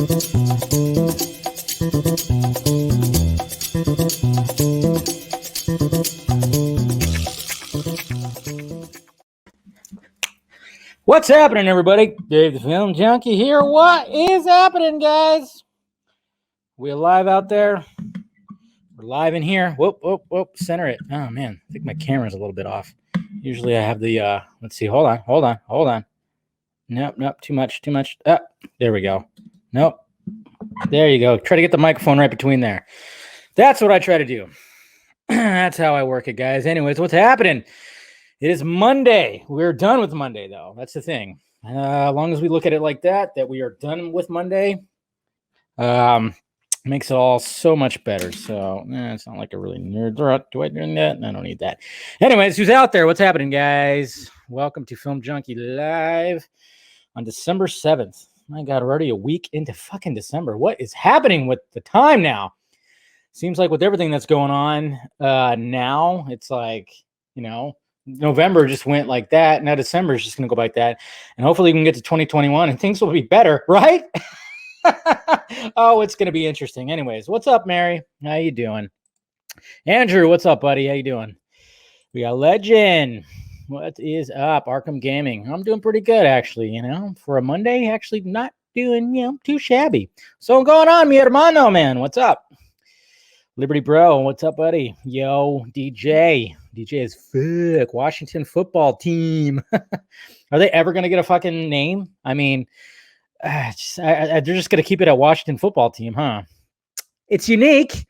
What's happening, everybody? Dave the Film Junkie here. What is happening, guys? We alive out there? We're live in here. Whoop. Center it. Oh, man. I think my camera's a little bit off. Usually I have the, let's see. Hold on. Nope. Too much. Ah, there we go. Nope. There you go. Try to get the microphone right between there. That's what I try to do. That's how I work it, guys. Anyways, what's happening? It is Monday. We're done with Monday, though. That's the thing. As long as we look at it like that we are done with Monday, makes it all so much better. So, it's not like a really nerd. Do I do that? I don't need that. Anyways, who's out there? What's happening, guys? Welcome to Film Junkie Live on December 7th. My God, we're already a week into fucking December. What is happening with the time now? Seems like with everything that's going on now, it's like, November just went like that. Now December is just going to go like that. And hopefully we can get to 2021 and things will be better, right? Oh, it's going to be interesting. Anyways, what's up, Mary? How you doing? Andrew, what's up, buddy? How you doing? We got Legend. What is up? Arkham Gaming. I'm doing pretty good, actually, for a Monday, actually not doing, too shabby. So going on, mi hermano, man. What's up? Liberty Bro, what's up, buddy? Yo, DJ. DJ is fuck. Washington football team. Are they ever going to get a fucking name? I mean, they're just going to keep it at Washington football team, huh? It's unique.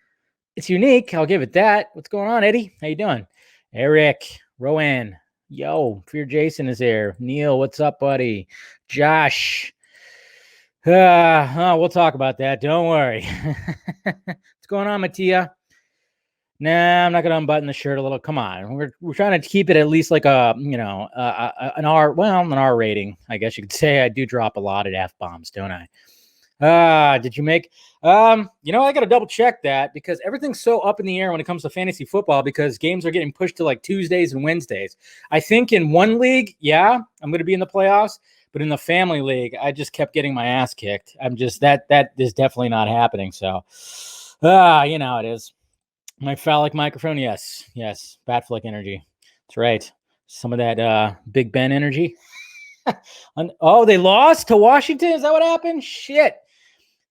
I'll give it that. What's going on, Eddie? How you doing? Eric, Rowan. Yo, Fear Jason is here. Neil, what's up, buddy? Josh. We'll talk about that. Don't worry. What's going on, Mattia? Nah, I'm not gonna unbutton the shirt a little. Come on, we're trying to keep it at least like an R rating. I guess you could say. I do drop a lot of F-bombs, don't I? Did you make? I got to double check that because everything's so up in the air when it comes to fantasy football because games are getting pushed to like Tuesdays and Wednesdays. I think in one league, I'm going to be in the playoffs. But in the family league, I just kept getting my ass kicked. I'm just that is definitely not happening. So, it is. My phallic microphone, yes, bat flick energy. That's right. Some of that Big Ben energy. Oh, they lost to Washington. Is that what happened? Shit.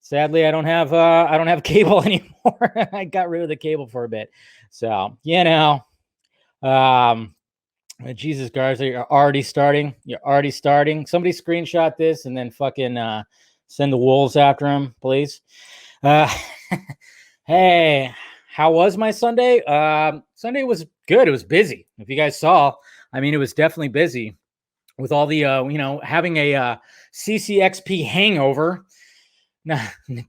Sadly, I don't have cable anymore. I got rid of the cable for a bit. So, Jesus, Garza, you're already starting. Somebody screenshot this and then fucking send the wolves after him, please. Hey, how was my Sunday? Sunday was good. It was busy. If you guys saw, it was definitely busy with all the, having a CCXP hangover.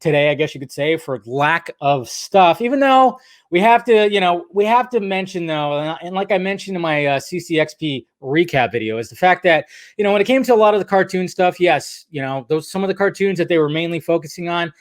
Today, I guess you could say, for lack of stuff, even though we have to mention, though, and like I mentioned in my CCXP recap video, is the fact that, when it came to a lot of the cartoon stuff, yes, some of the cartoons that they were mainly focusing on,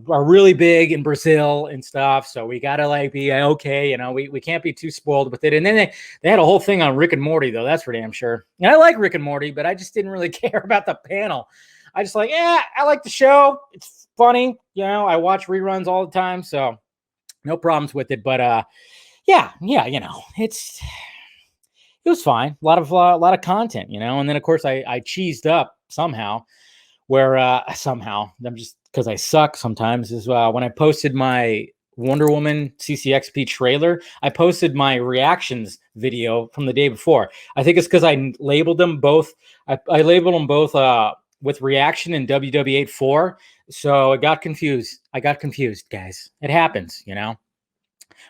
are really big in Brazil and stuff. So we got to be okay. We can't be too spoiled with it. And then they had a whole thing on Rick and Morty, though. That's for damn sure. And I like Rick and Morty, but I just didn't really care about the panel. I just I like the show. It's funny. I watch reruns all the time. So no problems with it. But it was fine. A lot of content, and then of course I cheesed up somehow somehow I'm just, because I suck sometimes, is when I posted my Wonder Woman CCXP trailer, I posted my reactions video from the day before. I think it's because I labeled them both. I labeled them both with reaction and WW84. So I got confused, guys. It happens, I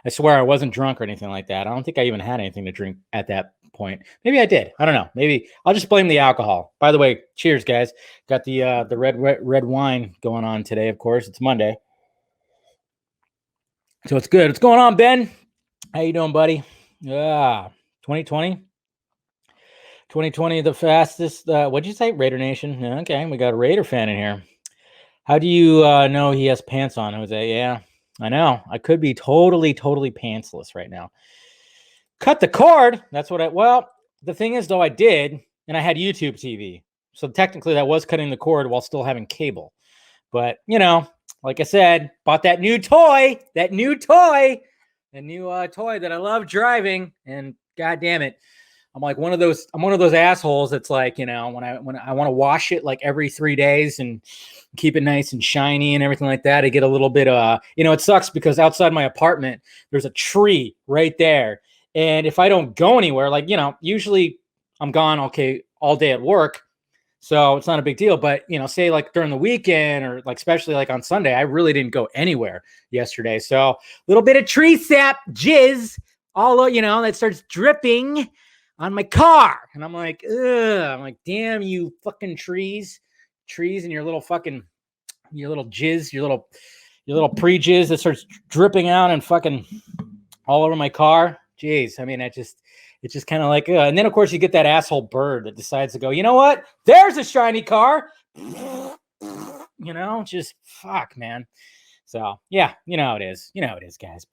swear I wasn't drunk or anything like that. I don't think I even had anything to drink at that point. Maybe I did. I don't know. Maybe I'll just blame the alcohol. By the way, cheers, guys. Got the red wine going on today. Of course, it's Monday, so it's good. What's going on, Ben? How you doing, buddy? 2020, the fastest. What'd you say, Raider Nation? Okay, we got a Raider fan in here. How do you know he has pants on, Jose? Yeah, I know. I could be totally pantsless right now. Cut the cord. That's what well, the thing is, though, I did, and I had YouTube TV. So technically that was cutting the cord while still having cable. But, you know, like I said, bought that new toy that I love driving. And God damn it, I'm one of those assholes that's like, you know, when I want to wash it like every 3 days and keep it nice and shiny and everything like that, I get a little bit you know, it sucks because outside my apartment there's a tree right there, and if I don't go anywhere, like, you know, usually I'm gone all day at work, so it's not a big deal. But, you know, say like during the weekend or like especially like on Sunday, I really didn't go anywhere yesterday, so a little bit of tree sap jizz all, you know, that starts dripping on my car, and I'm like, ugh. I'm like, damn you fucking trees and your little fucking your little jizz, your little pre-jizz that starts dripping out and fucking all over my car. Jeez, I mean, it's just kind of like, and then of course you get that asshole bird that decides to go, you know what? There's a shiny car. You know, just fuck, man. So yeah, you know how it is. You know how it is, guys.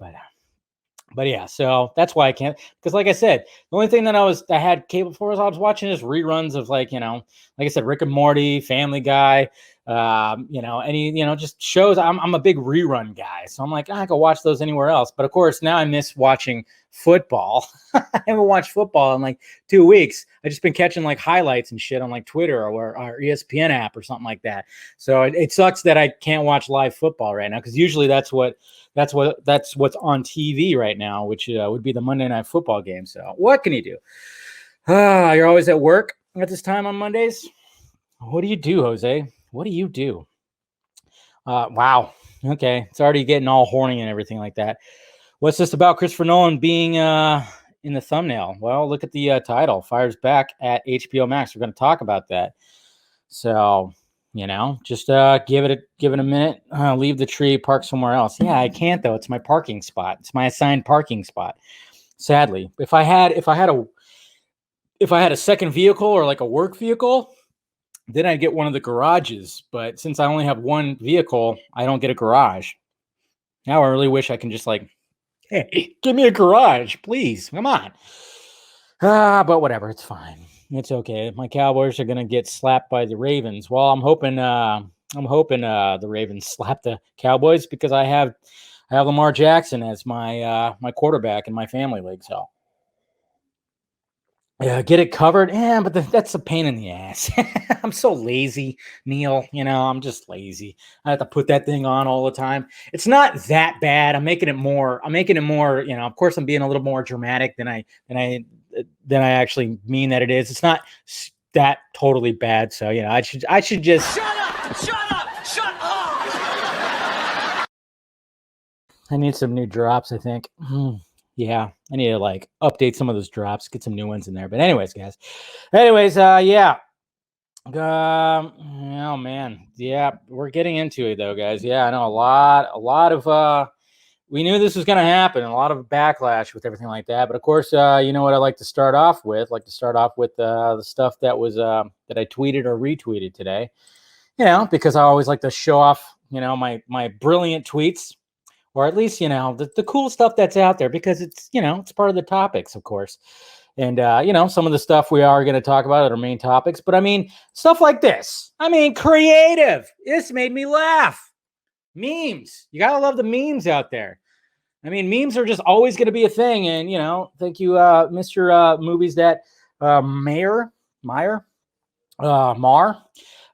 But yeah, so that's why I can't, because like I said, the only thing that I had cable for was I was watching just reruns of, like, you know, like I said, Rick and Morty, Family Guy, you know, any, you know, just shows. I'm a big rerun guy, so I'm like, I can watch those anywhere else. But of course, now I miss watching football. I haven't watched football in like 2 weeks. I just been catching like highlights and shit on like Twitter or ESPN app or something like that. So it sucks that I can't watch live football right now, because usually that's what's on TV right now, which would be the Monday Night Football game. So what can you do? You're always at work at this time on Mondays. What do you do, Jose? What do you do? Wow. Okay. It's already getting all horny and everything like that. What's this about Christopher Nolan being in the thumbnail? Well, look at the title. Fires back at HBO Max. We're going to talk about that. So, you know, just give it a minute. Leave the tree, park somewhere else. Yeah, I can't though. It's my parking spot. It's my assigned parking spot. Sadly, if I had a second vehicle or like a work vehicle, then I'd get one of the garages. But since I only have one vehicle, I don't get a garage. Now I really wish I can just like, hey, give me a garage, please. Come on. But whatever, it's fine. It's okay. My Cowboys are gonna get slapped by the Ravens. Well, I'm hoping the Ravens slap the Cowboys, because I have Lamar Jackson as my my quarterback in my family league. So yeah, get it covered. Yeah, but that's a pain in the ass. I'm so lazy, Neil. You know, I'm just lazy. I have to put that thing on all the time. It's not that bad. I'm making it more. You know, of course, I'm being a little more dramatic than I actually mean that it is. It's not that totally bad. So, you know, I should just shut up. I need some new drops, I think. Yeah, I need to like update some of those drops, get some new ones in there. But anyways, guys. Yeah. Oh man. Yeah, we're getting into it though, guys. Yeah, I know a lot of we knew this was going to happen, a lot of backlash with everything like that. But of course, you know what I like to start off with? The stuff that was that I tweeted or retweeted today. You know, because I always like to show off, you know, my brilliant tweets, or at least, you know, the cool stuff that's out there, because it's, you know, it's part of the topics, of course. And, you know, some of the stuff we are going to talk about are main topics. But I mean, stuff like this. I mean, creative. This made me laugh. Memes. You got to love the memes out there. I mean, memes are just always going to be a thing. And, you know, thank you, Mr. Movies That Mar.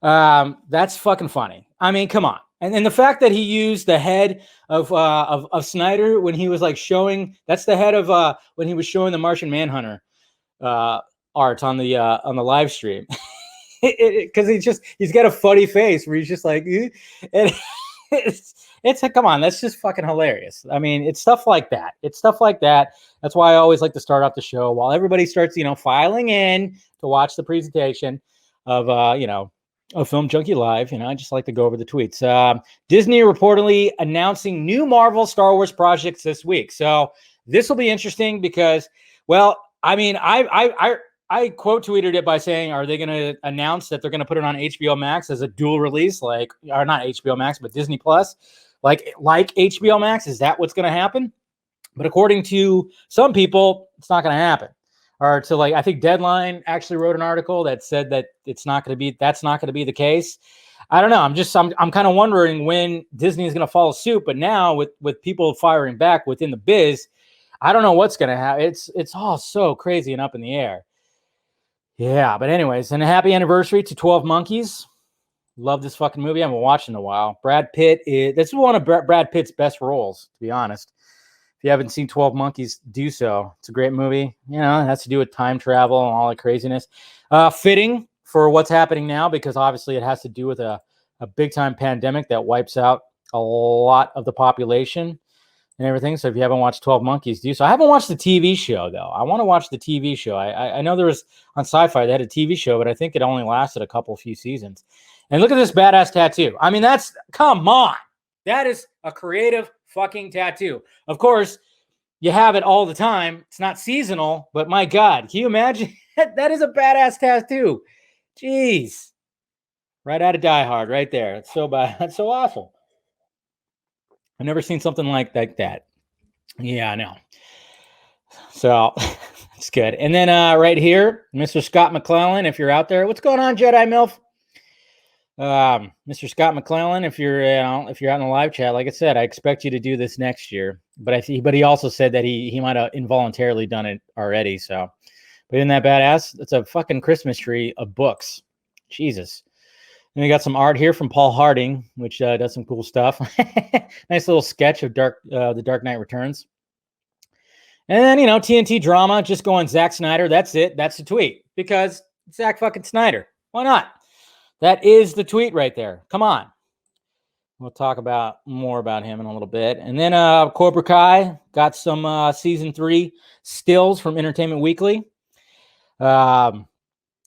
That's fucking funny. I mean, come on. And the fact that he used the head of Snyder when he was like showing, that's the head of when he was showing the Martian Manhunter art on the live stream, because he's got a funny face where he's just like, eh. And it's like, come on, that's just fucking hilarious. I mean, it's stuff like that. That's why I always like to start off the show while everybody starts, you know, filing in to watch the presentation of you know, a Film Junkie Live. You know, I just like to go over the tweets. Disney reportedly announcing new Marvel Star Wars projects this week. So this will be interesting because, well, I mean, I quote tweeted it by saying, are they going to announce that they're going to put it on HBO Max as a dual release, like, or not HBO Max, but Disney Plus, like HBO Max? Is that what's going to happen? But according to some people, it's not going to happen. Or to, like, I think Deadline actually wrote an article that said that that's not going to be the case. I don't know. I'm kind of wondering when Disney is going to follow suit. But now with people firing back within the biz, I don't know what's going to happen. It's all so crazy and up in the air. Yeah, but anyways, and a happy anniversary to 12 Monkeys. Love this fucking movie. I haven't watched in a while. Brad Pitt this is one of Brad Pitt's best roles, to be honest. If you haven't seen 12 Monkeys, do so. It's a great movie. You know, it has to do with time travel and all that craziness. Fitting for what's happening now, because obviously it has to do with a big time pandemic that wipes out a lot of the population and everything. So if you haven't watched 12 Monkeys, do so. I haven't watched the TV show, though. I want to watch the TV show. I know there was on Sci-Fi, they had a TV show, but I think it only lasted a few seasons. And look at this badass tattoo. I mean, come on. That is a creative fucking tattoo. Of course, you have it all the time. It's not seasonal, but my God, can you imagine? That is a badass tattoo. Jeez. Right out of Die Hard, right there. It's so bad. That's so awful. I've never seen something like that. Yeah, I know. So it's good. And then right here, Mr. Scott McClellan, if you're out there, what's going on, Jedi MILF? Mr. Scott McClellan, if you're out in the live chat, like I said, I expect you to do this next year. But he also said that he might have involuntarily done it already. So, but isn't that badass? It's a fucking Christmas tree of books. Jesus. And we got some art here from Paul Harding, which does some cool stuff. Nice little sketch of The Dark Knight Returns. And then, TNT drama, just going Zack Snyder. That's it. That's the tweet. Because Zack fucking Snyder. Why not? That is the tweet right there. Come on. We'll talk more about him in a little bit. And then Cobra Kai got some season 3 stills from Entertainment Weekly.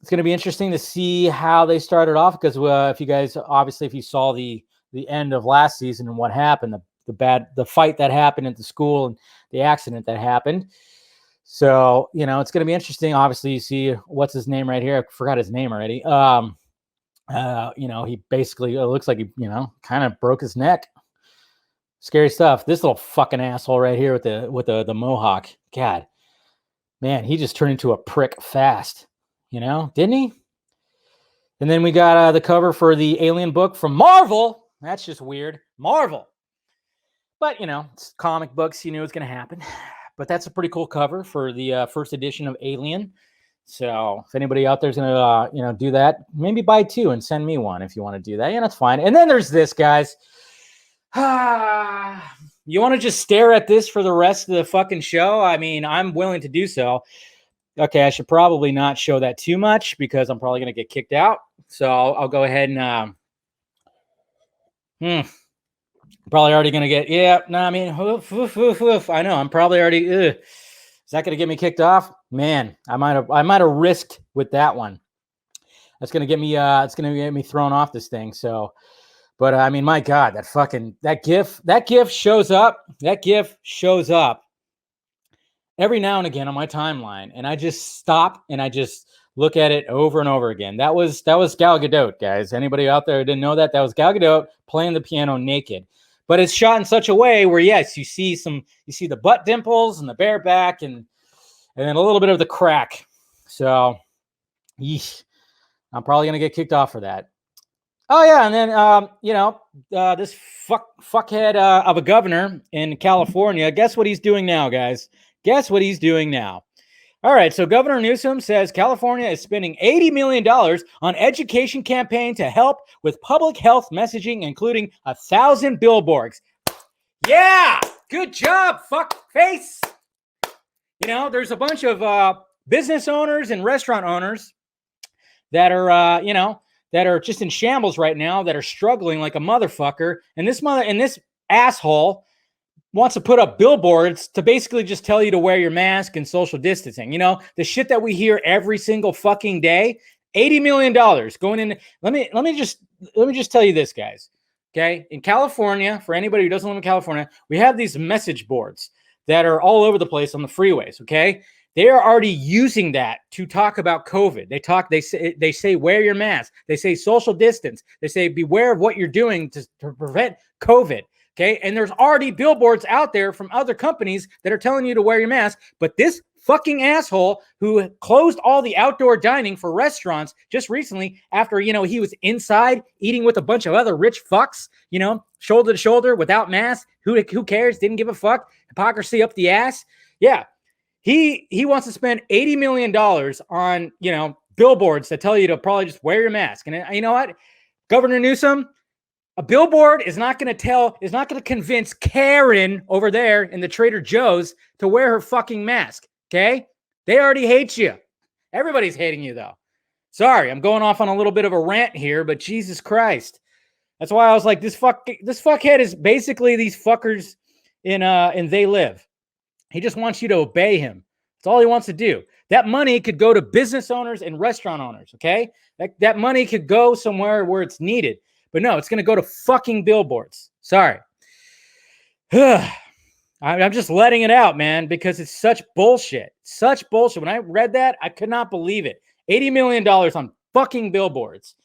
It's going to be interesting to see how they started off, because if you saw the end of last season and what happened, the fight that happened at the school and the accident that happened. So, it's going to be interesting. Obviously, you see what's his name right here. I forgot his name already. He basically, it looks like he, kind of broke his neck. Scary stuff. This little fucking asshole right here with the mohawk. God, man, he just turned into a prick fast. Didn't he? And then we got the cover for the Alien book from Marvel. That's just weird. Marvel. But, it's comic books. You knew it was going to happen. But that's a pretty cool cover for the first edition of Alien. So if anybody out there is going to, do that, maybe buy 2 and send me one if you want to do that. Yeah, that's fine. And then there's this, guys. You want to just stare at this for the rest of the fucking show? I mean, I'm willing to do so. Okay, I should probably not show that too much because I'm probably going to get kicked out. So I'll go ahead and probably already going to get, I know, I'm probably already, is that going to get me kicked off? Man, I might have risked with that one. That's going to get me, it's going to get me thrown off this thing. So, but I mean, my God, that GIF shows up. That GIF shows up every now and again on my timeline, and I just stop and I just look at it over and over again. That was Gal Gadot, guys. Anybody out there who didn't know that? That was Gal Gadot playing the piano naked. But it's shot in such a way where, yes, you see the butt dimples and the bare back and then a little bit of the crack. So, I'm probably gonna get kicked off for that. Oh yeah, and then this fuckhead of a governor in California. Guess what he's doing now, guys? Guess what he's doing now? All right, so Governor Newsom says California is spending $80 million on education campaign to help with public health messaging, including 1,000 billboards. Yeah, good job, fuck face. There's a bunch of business owners and restaurant owners that are just in shambles right now, that are struggling like a motherfucker, and this asshole wants to put up billboards to basically just tell you to wear your mask and social distancing. The shit that we hear every single fucking day. $80 million going in. Let me just tell you this, guys. Okay, in California, for anybody who doesn't live in California, we have these message boards that are all over the place on the freeways. Okay, they are already using that to talk about COVID. They say wear your mask. They say social distance. They say beware of what you're doing to prevent COVID. Okay, and there's already billboards out there from other companies that are telling you to wear your mask. But this fucking asshole who closed all the outdoor dining for restaurants just recently after, he was inside eating with a bunch of other rich fucks, shoulder to shoulder without masks. Who cares? Didn't give a fuck. Hypocrisy up the ass. Yeah. He wants to spend $80 million on, billboards that tell you to probably just wear your mask. And you know what? Governor Newsom, a billboard is not going to convince Karen over there in the Trader Joe's to wear her fucking mask. Okay? They already hate you. Everybody's hating you though. Sorry, I'm going off on a little bit of a rant here, but Jesus Christ. That's why I was like, this fuckhead is basically these fuckers in They Live. He just wants you to obey him. That's all he wants to do. That money could go to business owners and restaurant owners, okay? That money could go somewhere where it's needed. But no, it's going to go to fucking billboards. Sorry. I'm just letting it out, man, because it's such bullshit. Such bullshit. When I read that, I could not believe it. $80 million on fucking billboards.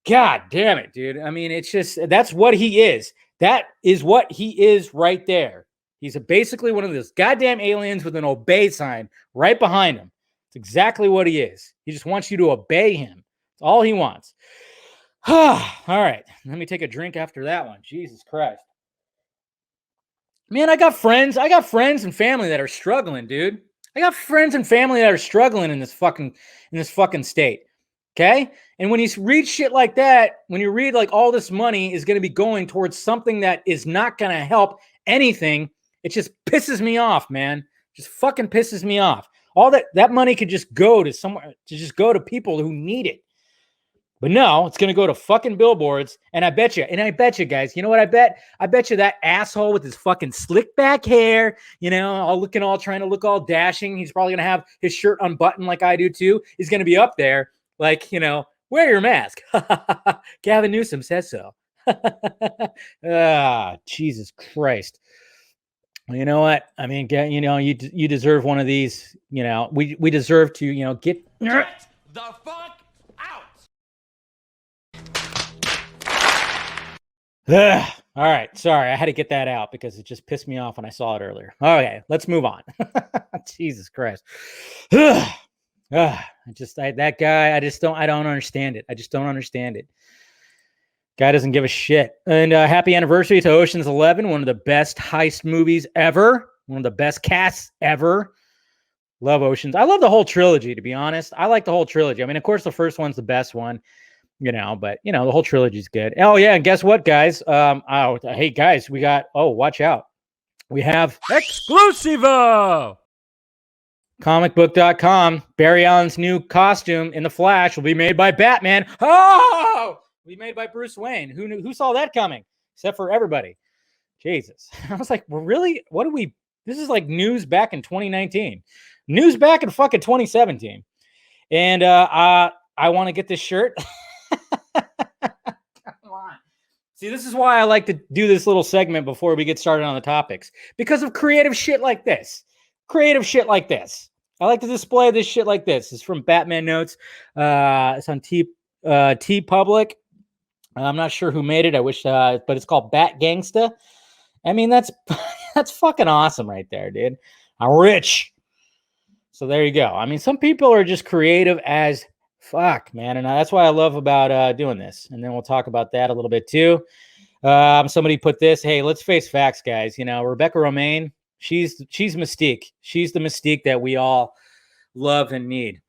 God damn it, dude. I mean, it's just, that's what he is. That is what he is right there. He's basically one of those goddamn aliens with an obey sign right behind him. It's exactly what he is. He just wants you to obey him. That's all he wants. All right. Let me take a drink after that one. Jesus Christ. Man, I got friends and family that are struggling, dude. I got friends and family that are struggling in this fucking state. Okay? And when you read shit like that, when you read like all this money is going to be going towards something that is not going to help anything, it just pisses me off, man. Just fucking pisses me off. All that money could just go to somewhere, to just go to people who need it. But no, it's going to go to fucking billboards. And I bet you guys, you know what I bet? I bet you that asshole with his fucking slick back hair, trying to look all dashing. He's probably going to have his shirt unbuttoned like I do too. He's going to be up there like, wear your mask. Gavin Newsom says so. Jesus Christ. Well, you know what? I mean, you deserve one of these. We deserve to, get the fuck out. All right. Sorry, I had to get that out because it just pissed me off when I saw it earlier. Okay, let's move on. Jesus Christ. That guy, I don't understand it. I just don't understand it. Guy doesn't give a shit. And happy anniversary to Ocean's 11, one of the best heist movies ever, one of the best casts ever. Love Ocean's. I love the whole trilogy, to be honest. I like the whole trilogy. I mean, of course, the first one's the best one, but the whole trilogy's good. Oh, yeah, and guess what, guys? Hey, guys, we got, watch out. We have Exclusivo! Comicbook.com. Barry Allen's new costume in The Flash will be made by Batman. Oh! We made by Bruce Wayne. Who saw that coming? Except for everybody. Jesus. I was like, well, really? This is like news back in 2019. News back in fucking 2017. And I want to get this shirt. Come on. See, this is why I like to do this little segment before we get started on the topics. Because of creative shit like this. I like to display this shit like this. It's from Batman Notes. It's on T Public. I'm not sure who made it. I wish, but it's called Bat Gangsta. I mean, that's fucking awesome right there, dude. I'm rich. So there you go. I mean, some people are just creative as fuck, man. And that's what I love about doing this. And then we'll talk about that a little bit too. Somebody put this, hey, let's face facts, guys. Rebecca Romijn, she's Mystique. She's the Mystique that we all love and need.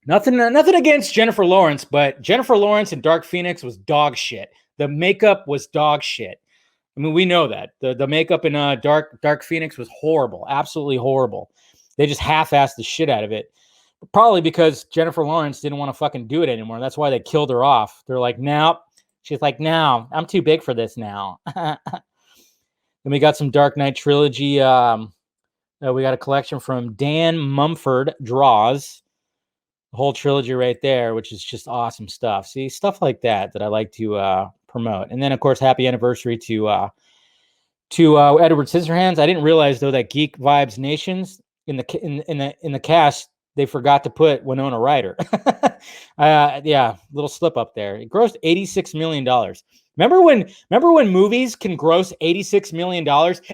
Nothing against Jennifer Lawrence, but Jennifer Lawrence in Dark Phoenix was dog shit. The makeup was dog shit. I mean, we know that. The makeup in Dark Phoenix was horrible, absolutely horrible. They just half-assed the shit out of it. Probably because Jennifer Lawrence didn't want to fucking do it anymore. That's why they killed her off. They're like, no. She's like, no, I'm too big for this now. Then we got some Dark Knight trilogy. We got a collection from Dan Mumford Draws. Whole trilogy right there, which is just awesome stuff. See, stuff like that I like to promote. And then, of course, happy anniversary to Edward Scissorhands. I didn't realize though that Geek Vibes Nations in the cast they forgot to put Winona Ryder. Little slip up there. It grossed $86 million. Remember when movies can gross $86 million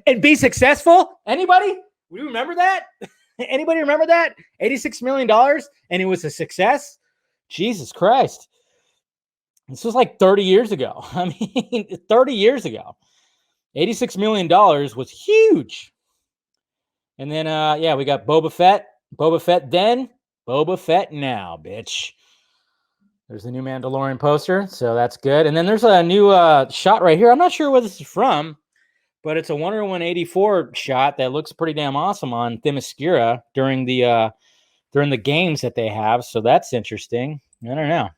and be successful? Anybody? Do you remember that? Anybody remember that? $86 million, and it was a success? Jesus Christ. This was like 30 years ago. I mean, 30 years ago. $86 million was huge. And then, yeah, we got Boba Fett. Boba Fett then, Boba Fett now, bitch. There's the new Mandalorian poster, so that's good. And then there's a new shot right here. I'm not sure where this is from, but it's a Wonder Woman 84 shot that looks pretty damn awesome on Themyscira during the games that they have. So that's interesting. I don't know.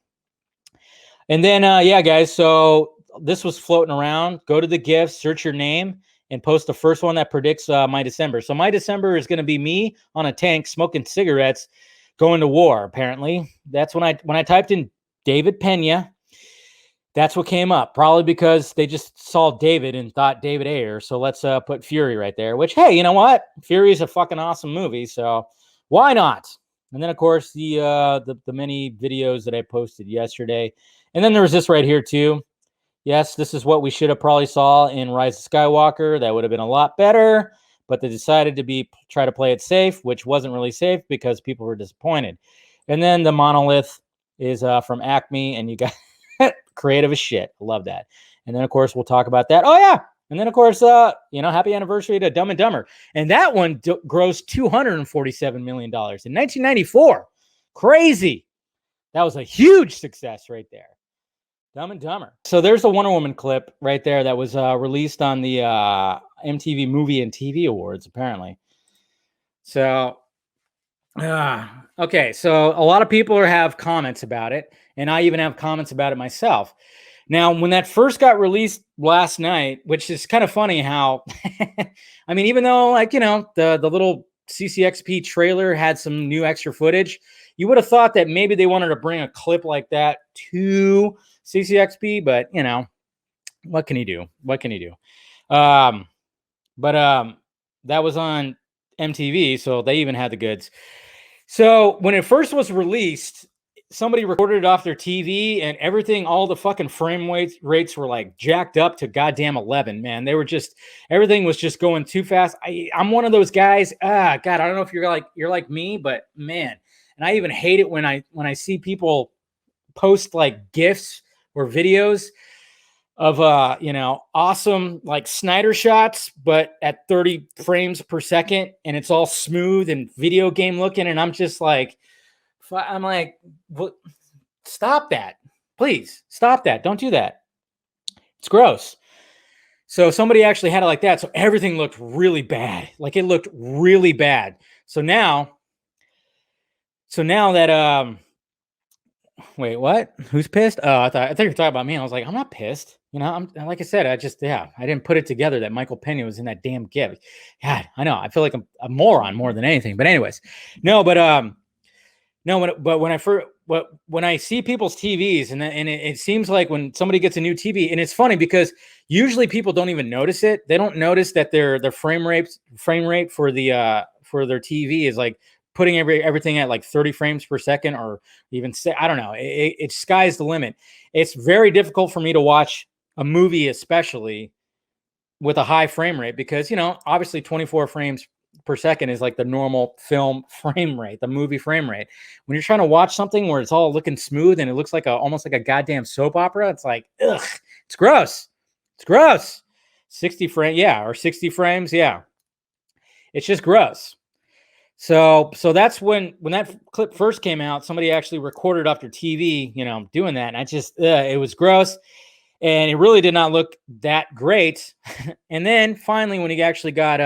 And then, yeah, guys, so this was floating around. Go to the gifts, search your name, and post the first one that predicts my December. So my December is going to be me on a tank smoking cigarettes going to war, apparently. That's when I typed in David Pena. That's what came up, probably because they just saw David and thought David Ayer. So let's put Fury right there, which, hey, you know what? Fury is a fucking awesome movie, so why not? And then, of course, the many videos that I posted yesterday. And then there was this right here, too. Yes, this is what we should have probably saw in Rise of Skywalker. That would have been a lot better, but they decided to try to play it safe, which wasn't really safe because people were disappointed. And then the monolith is from Acme, and you got creative as shit. I love that. And then, of course, we'll talk about that. Oh, yeah. And then, of course, happy anniversary to Dumb and Dumber. And that one grossed $247 million in 1994. Crazy. That was a huge success right there. Dumb and Dumber. So there's a Wonder Woman clip right there that was released on the MTV Movie and TV Awards, apparently. So, okay. So a lot of people have comments about it, and I even have comments about it myself. Now, when that first got released last night, which is kind of funny how, I mean, even though, like, the little CCXP trailer had some new extra footage, you would have thought that maybe they wanted to bring a clip like that to CCXP, but, what can he do? What can he do? But that was on MTV, so they even had the goods. So when it first was released, somebody recorded it off their TV and everything, all the fucking frame rates were like jacked up to goddamn 11, man. They were just, everything was just going too fast. I'm one of those guys. God, I don't know if you're like me, but man, and I even hate it when I see people post like GIFs or videos of awesome like Snyder shots, but at 30 frames per second, and it's all smooth and video game looking, and I'm just like, what? Stop that. Please stop that. Don't do that. It's gross. So somebody actually had it like that. So everything looked really bad. Like it looked really bad. So now that, wait, what? Who's pissed? Oh, I thought you were talking about me. I was like, I'm not pissed. I'm like I said, I didn't put it together that Michael Pena was in that damn GIF. God, I know. I feel like I'm a moron more than anything. But anyways, no, but when I see people's TVs and it seems like when somebody gets a new TV, and it's funny because usually people don't even notice it. They don't notice that their frame rate for their TV is like putting everything at like 30 frames per second, or even I don't know. It's sky's the limit. It's very difficult for me to watch a movie, especially with a high frame rate, because obviously 24 frames per second is like the normal film frame rate, the movie frame rate. When you're trying to watch something where it's all looking smooth and it looks like almost like a goddamn soap opera, it's like, ugh, it's gross. It's gross. 60 frames, yeah, or 60 frames, yeah. It's just gross. So that's when that clip first came out, somebody actually recorded off their TV, doing that, and I just, it was gross, and it really did not look that great. And then finally, when he actually got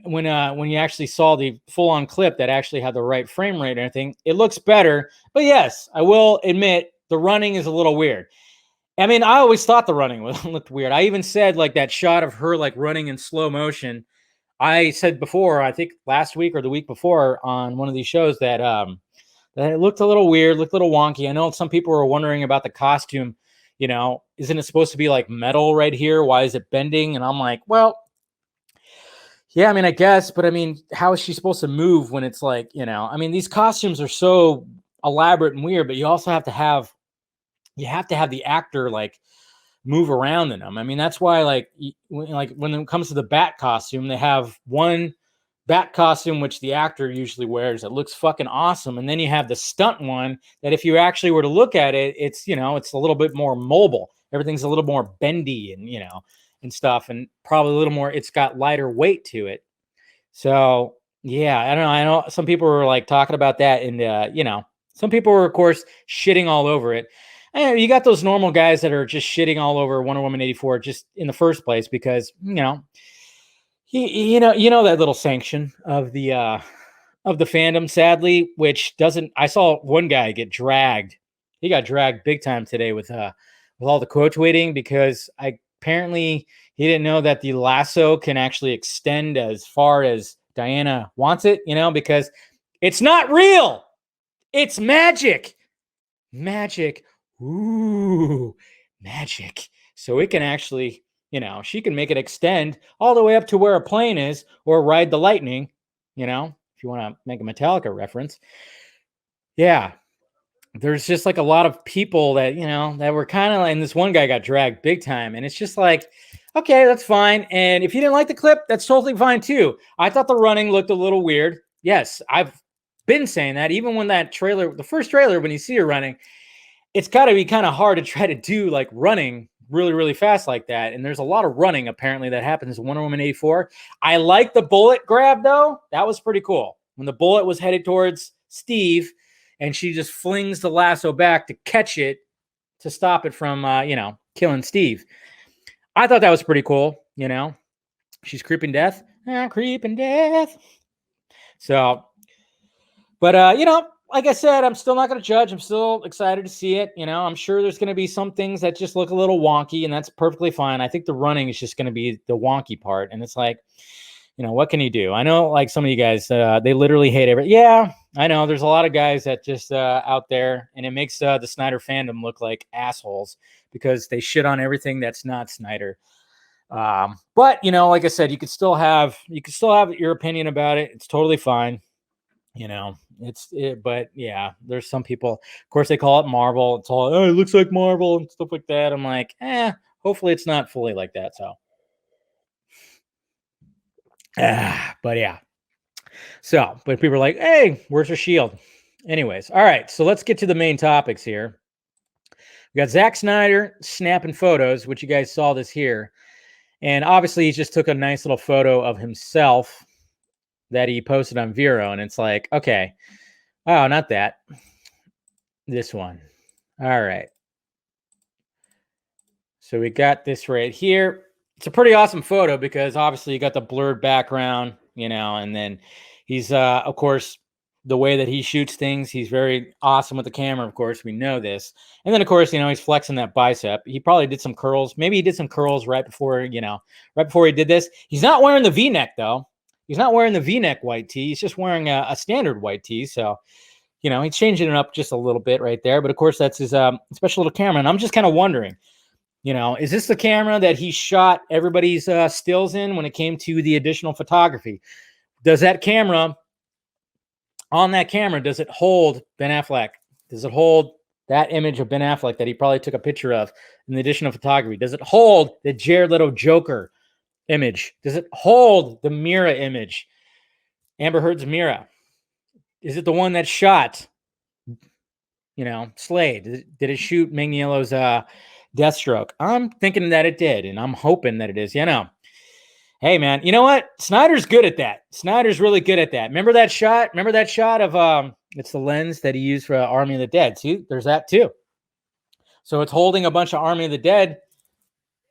when you actually saw the full-on clip that actually had the right frame rate and everything, it looks better. But yes, I will admit the running is a little weird. I mean, I always thought the running looked weird. I even said like that shot of her like running in slow motion. I said before, I think last week or the week before on one of these shows that that it looked a little weird, looked a little wonky. I know some people were wondering about the costume. Isn't it supposed to be like metal right here? Why is it bending? And I'm like, well, yeah, I mean, I guess, but I mean, how is she supposed to move when it's like, I mean, these costumes are so elaborate and weird, but you also have to have the actor like move around in them. I mean, that's why like when it comes to the Bat costume, they have one bat costume, which the actor usually wears. It looks fucking awesome. And then you have the stunt one that if you actually were to look at it, it's, it's a little bit more mobile. Everything's a little more bendy and, and stuff. And probably a little more, it's got lighter weight to it. So yeah, I don't know. I know some people were like talking about that and, some people were, of course, shitting all over it. And you got those normal guys that are just shitting all over Wonder Woman 84 just in the first place because, that little sanction of the fandom, sadly, which doesn't. I saw one guy get dragged. He got dragged big time today with all the quote tweeting because apparently he didn't know that the lasso can actually extend as far as Diana wants it. Because it's not real. It's magic. Magic. Ooh, magic. So it can actually. She can make it extend all the way up to where a plane is or ride the lightning, if you want to make a Metallica reference. Yeah. There's just like a lot of people that, that were kind of like, and this one guy got dragged big time. And it's just like, okay, that's fine. And if you didn't like the clip, that's totally fine too. I thought the running looked a little weird. Yes, I've been saying that even when that trailer, the first trailer, when you see her running, it's got to be kind of hard to try to do like running really, really fast like that. And there's a lot of running apparently that happens in Wonder Woman 84. I like the bullet grab though. That was pretty cool. When the bullet was headed towards Steve and she just flings the lasso back to catch it to stop it from, killing Steve. I thought that was pretty cool. She's creeping death. Creeping death. So, but, like I said, I'm still not going to judge. I'm still excited to see it. I'm sure there's going to be some things that just look a little wonky, and that's perfectly fine. I think the running is just going to be the wonky part. And it's like, what can you do? I know like some of you guys, they literally hate everything. Yeah, I know. There's a lot of guys that just out there, and it makes the Snyder fandom look like assholes because they shit on everything that's not Snyder. But, like I said, you could still have your opinion about it. It's totally fine. But yeah, there's some people, of course, they call it Marvel. It's all, it looks like Marvel and stuff like that. I'm like, hopefully it's not fully like that. So, but yeah. So, but people are like, hey, where's her shield? Anyways, all right. So let's get to the main topics here. We got Zack Snyder snapping photos, which you guys saw this here. And obviously he just took a nice little photo of himself that he posted on Vero. And it's like, okay, oh, not that. This one. All right. So we got this right here. It's a pretty awesome photo because obviously you got the blurred background, and then he's, of course, the way that he shoots things, he's very awesome with the camera. Of course, we know this. And then, of course, he's flexing that bicep. He probably did some curls. Maybe he did some curls right before he did this. He's not wearing the V-neck though. He's not wearing the V-neck white tee. He's just wearing a standard white tee. So, he's changing it up just a little bit right there. But of course, that's his special little camera. And I'm just kind of wondering, is this the camera that he shot everybody's stills in when it came to the additional photography? Does that camera, on that camera, does it hold Ben Affleck? Does it hold that image of Ben Affleck that he probably took a picture of in the additional photography? Does it hold the Jared Leto Joker image? Does it hold the Mira image? Amber Heard's Mira? Is it the one that shot, Slade? Did it shoot Magniello's Deathstroke? I'm thinking that it did, and I'm hoping that it is. Hey, man, you know what? Snyder's good at that. Snyder's really good at that. Remember that shot? Remember that shot of it's the lens that he used for Army of the Dead. See, there's that too. So it's holding a bunch of Army of the Dead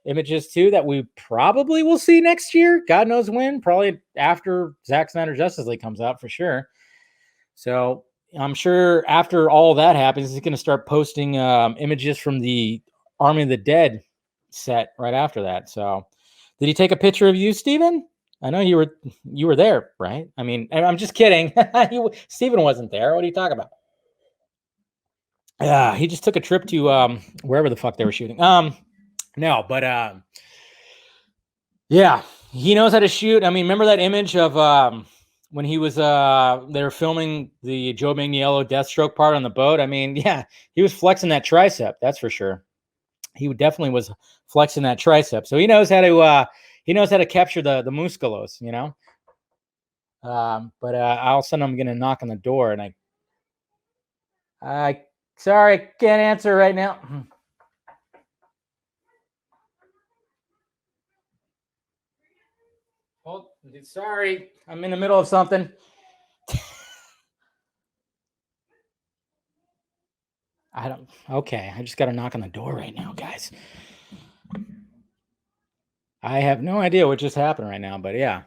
images too that we probably will see next year. God knows when. Probably after Zack Snyder Justice League comes out for sure. So I'm sure after all that happens, he's going to start posting images from the Army of the Dead set right after that. So did he take a picture of you, Steven? I know you were there, right? I mean, I'm just kidding. Steven wasn't there. What are you talking about? Yeah, he just took a trip to wherever the fuck they were shooting. No, but yeah, he knows how to shoot. I mean, remember that image of when he was they were filming the Joe Manganiello Deathstroke part on the boat? I mean, yeah, he was flexing that tricep, that's for sure. He definitely was flexing that tricep. So he knows how to capture the musculos, But all of a sudden I'm going to knock on the door and I sorry, I can't answer right now. Oh, sorry, I'm in the middle of something. Okay, I just got to knock on the door right now, guys. I have no idea what just happened right now, but yeah,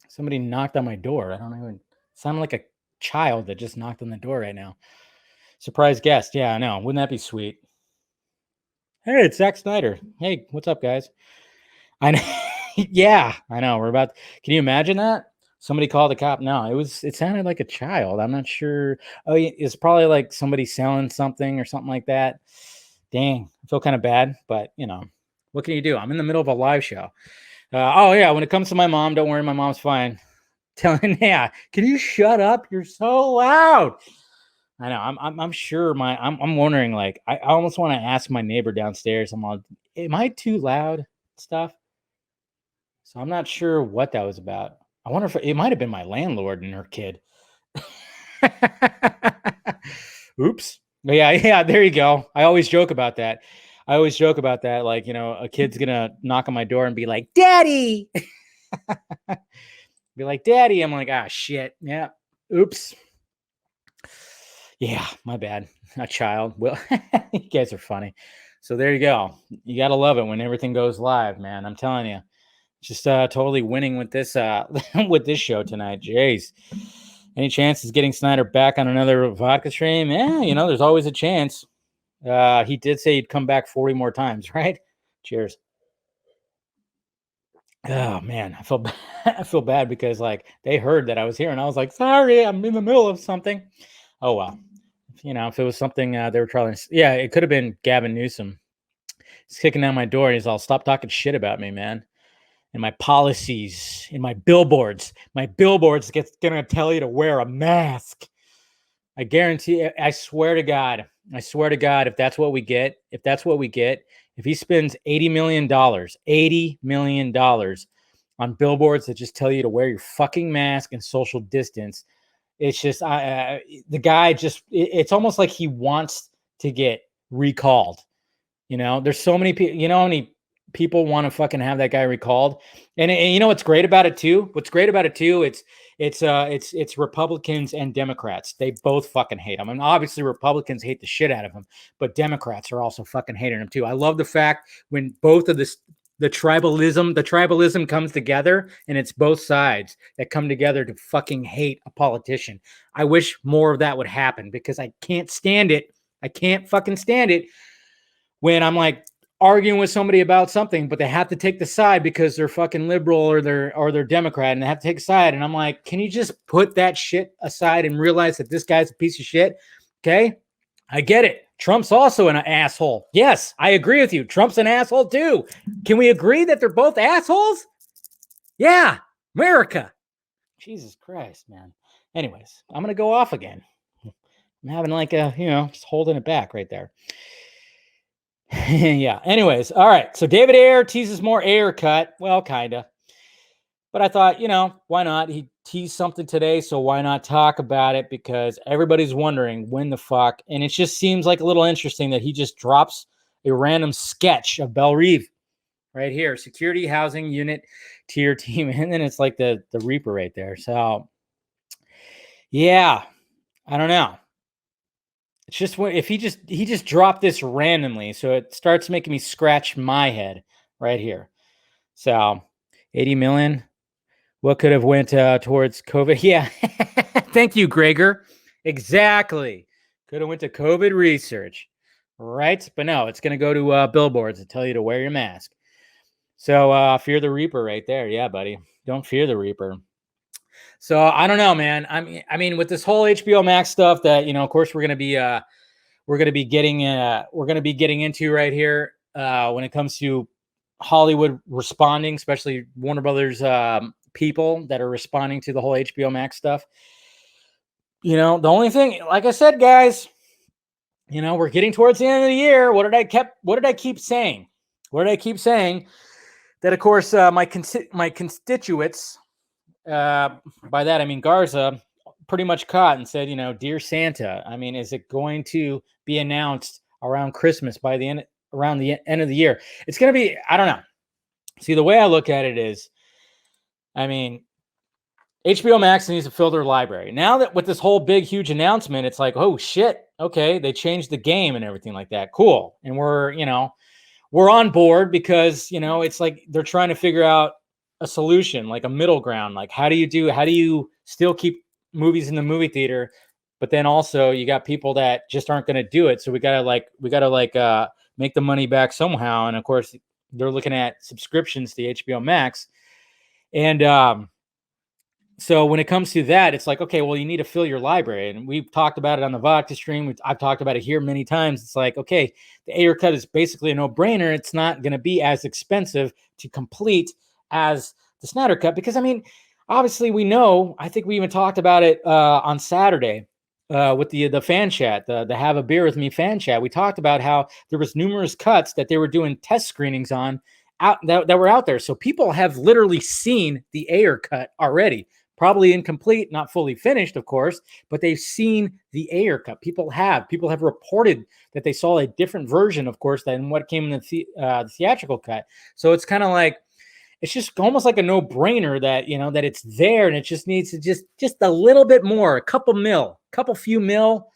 somebody knocked on my door. I don't even sound like a child that just knocked on the door right now. Surprise guest. Yeah, I know. Wouldn't that be sweet? Hey, it's Zack Snyder. Hey, what's up, guys? I know. Yeah, I know. Can you imagine that? Somebody called the cop. No, it sounded like a child. I'm not sure. Oh, yeah, it's probably like somebody selling something or something like that. Dang, I feel kind of bad, but what can you do? I'm in the middle of a live show. Oh yeah, when it comes to my mom, don't worry, my mom's fine. Telling, yeah, can you shut up? You're so loud. I know. I'm sure I'm wondering, like, I almost want to ask my neighbor downstairs. I'm all, am I too loud? Stuff. So I'm not sure what that was about. I wonder if it might have been my landlord and her kid. Oops. But yeah, there you go. I always joke about that. Like, a kid's gonna knock on my door and be like, "Daddy." Be like, "Daddy." I'm like, "Ah, shit. Yeah. Oops. Yeah, my bad. A child." Well, you guys are funny. So there you go. You gotta love it when everything goes live, man. I'm telling you. Just totally winning with this with this show tonight. Jeez. Any chances getting Snyder back on another vodka stream? Yeah, there's always a chance. He did say he'd come back 40 more times, right? Cheers. Oh man, I feel bad. I feel bad because like they heard that I was here and I was like, sorry, I'm in the middle of something. Oh well. If it was something they were trying to, yeah, it could have been Gavin Newsom. He's kicking down my door and he's all, stop talking shit about me, man. And my policies, and my billboards gonna tell you to wear a mask. I guarantee, I swear to God, if that's what we get, if he spends $80 million on billboards that just tell you to wear your fucking mask and social distance, it's just, the guy just, it's almost like he wants to get recalled. There's so many people, how many people want to fucking have that guy recalled? And what's great about it too? It's Republicans and Democrats. They both fucking hate him. And obviously Republicans hate the shit out of him, but Democrats are also fucking hating him too. I love the fact when both of the tribalism comes together, and it's both sides that come together to fucking hate a politician. I wish more of that would happen because I can't stand it. I can't fucking stand it when I'm like arguing with somebody about something, but they have to take the side because they're fucking liberal or they're Democrat, and they have to take a side. And I'm like, can you just put that shit aside and realize that this guy's a piece of shit? Okay, I get it. Trump's also an asshole. Yes, I agree with you. Trump's an asshole too. Can we agree that they're both assholes? Yeah, America. Jesus Christ, man. Anyways, I'm gonna go off again. I'm having like just holding it back right there. Yeah. Anyways, all right. So David Ayer teases more Ayer cut. Well, kinda. But I thought, why not? He teased something today, so why not talk about it? Because everybody's wondering when the fuck. And it just seems like a little interesting that he just drops a random sketch of Belle Reeve right here, security housing unit tier team, and then it's like the Reaper right there. So yeah, I don't know. It's just if he just dropped this randomly, so it starts making me scratch my head right here. So 80 million. What could have went towards COVID? Yeah. Thank you, Gregor. Exactly. Could have went to COVID research. Right? But no, it's going to go to billboards that tell you to wear your mask. So fear the Reaper right there. Yeah, buddy. Don't fear the Reaper. So I don't know, man. I mean, with this whole HBO Max stuff that, of course we're going to be getting into right here when it comes to Hollywood responding, especially Warner Brothers people that are responding to the whole HBO Max stuff. The only thing, like I said, guys, we're getting towards the end of the year. What did I keep saying? What did I keep saying? That of course my constituents by that I mean Garza pretty much caught and said, dear Santa. I mean, is it going to be announced around Christmas around the end of the year? It's going to be, I don't know. See, the way I look at it is, I mean, HBO Max needs to fill their library. Now that with this whole big, huge announcement, it's like, oh shit, okay, they changed the game and everything like that. Cool. And we're on board because, it's like they're trying to figure out a solution, like a middle ground. Like, how do you still keep movies in the movie theater, but then also you got people that just aren't going to do it. So we gotta make the money back somehow. And of course, they're looking at subscriptions to HBO Max. And so when it comes to that, it's like, okay, well, you need to fill your library. And we've talked about it on the Vodka stream. I've talked about it here many times. It's like, okay, the Ayer cut is basically a no-brainer. It's not going to be as expensive to complete as the Snyder cut. Because, I mean, obviously we know, I think we even talked about it on Saturday with the fan chat, the Have a Beer With Me fan chat. We talked about how there was numerous cuts that they were doing test screenings on that were out there. So people have literally seen the Ayer cut already. Probably incomplete, not fully finished, of course, but they've seen the Ayer cut. People have reported that they saw a different version, of course, than what came in the theatrical cut. So it's kind of like, it's just almost like a no-brainer that, that it's there, and it just needs to just a little bit more, a couple few mil,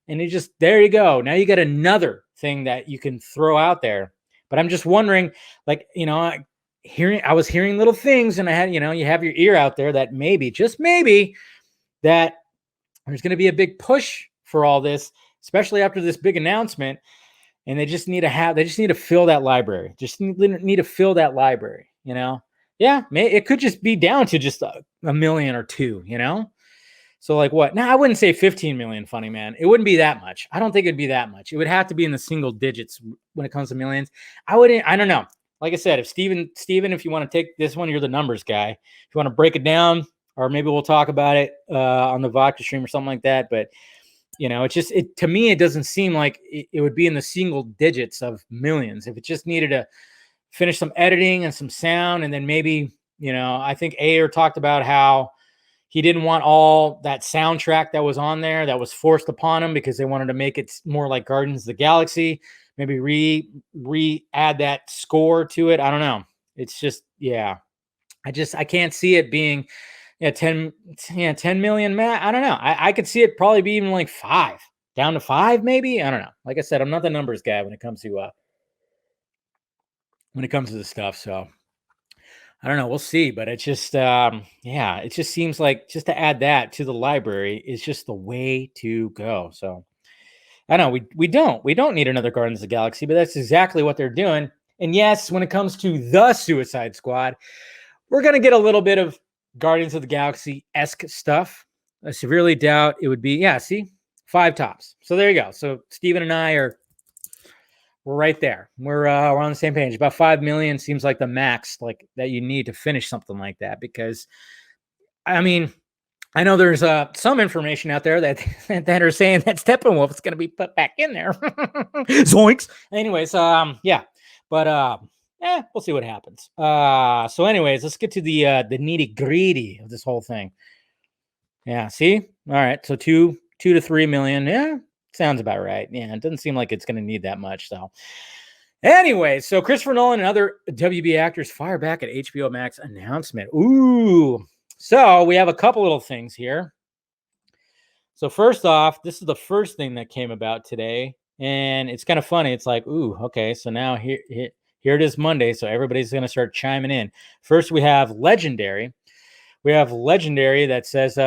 and there you go. Now you got another thing that you can throw out there. But I'm just wondering, like, I was hearing little things, and I had, you have your ear out there that maybe, just maybe, that there's going to be a big push for all this, especially after this big announcement. And they just need to fill that library. Just need to fill that library, Yeah, it could just be down to just a million or two, So like what? Now, I wouldn't say 15 million, funny man. It wouldn't be that much. I don't think it'd be that much. It would have to be in the single digits when it comes to millions. I don't know. Like I said, if Steven, if you want to take this one, you're the numbers guy. If you want to break it down, or maybe we'll talk about it on the Vodka stream or something like that. But, to me, it doesn't seem like it would be in the single digits of millions. If it just needed to finish some editing and some sound, and then maybe, I think Ayer talked about how he didn't want all that soundtrack that was on there that was forced upon him because they wanted to make it more like Guardians of the Galaxy. Maybe re-add that score to it. I don't know. It's just, yeah. I can't see it being 10 million. I don't know. I could see it probably be even like 5, down to 5 maybe. I don't know. Like I said, I'm not the numbers guy when it comes to this stuff. So I don't know. We'll see. But it's just, it just seems like just to add that to the library is just the way to go. So I know we don't need another Guardians of the Galaxy, but that's exactly what they're doing. And yes, when it comes to the Suicide Squad, we're going to get a little bit of Guardians of the Galaxy-esque stuff. I severely doubt it would be, 5 tops. So there you go. So Steven and I we're right there. We're on the same page. About 5 million seems like the max like that you need to finish something like that, because I mean, I know there's some information out there that are saying that Steppenwolf is going to be put back in there. Zoinks. Anyways, but we'll see what happens. So anyways, let's get to the nitty gritty of this whole thing. Yeah, see? All right, so 2 to 3 million. Yeah, sounds about right. Yeah, it doesn't seem like it's going to need that much. So anyway, so Christopher Nolan and other WB actors fire back at HBO Max announcement. Ooh. So we have a couple little things here. So first off, this is the first thing that came about today, and it's kind of funny. It's like, ooh, okay, so now here it is Monday, so everybody's going to start chiming in. First, we have Legendary. We have Legendary that says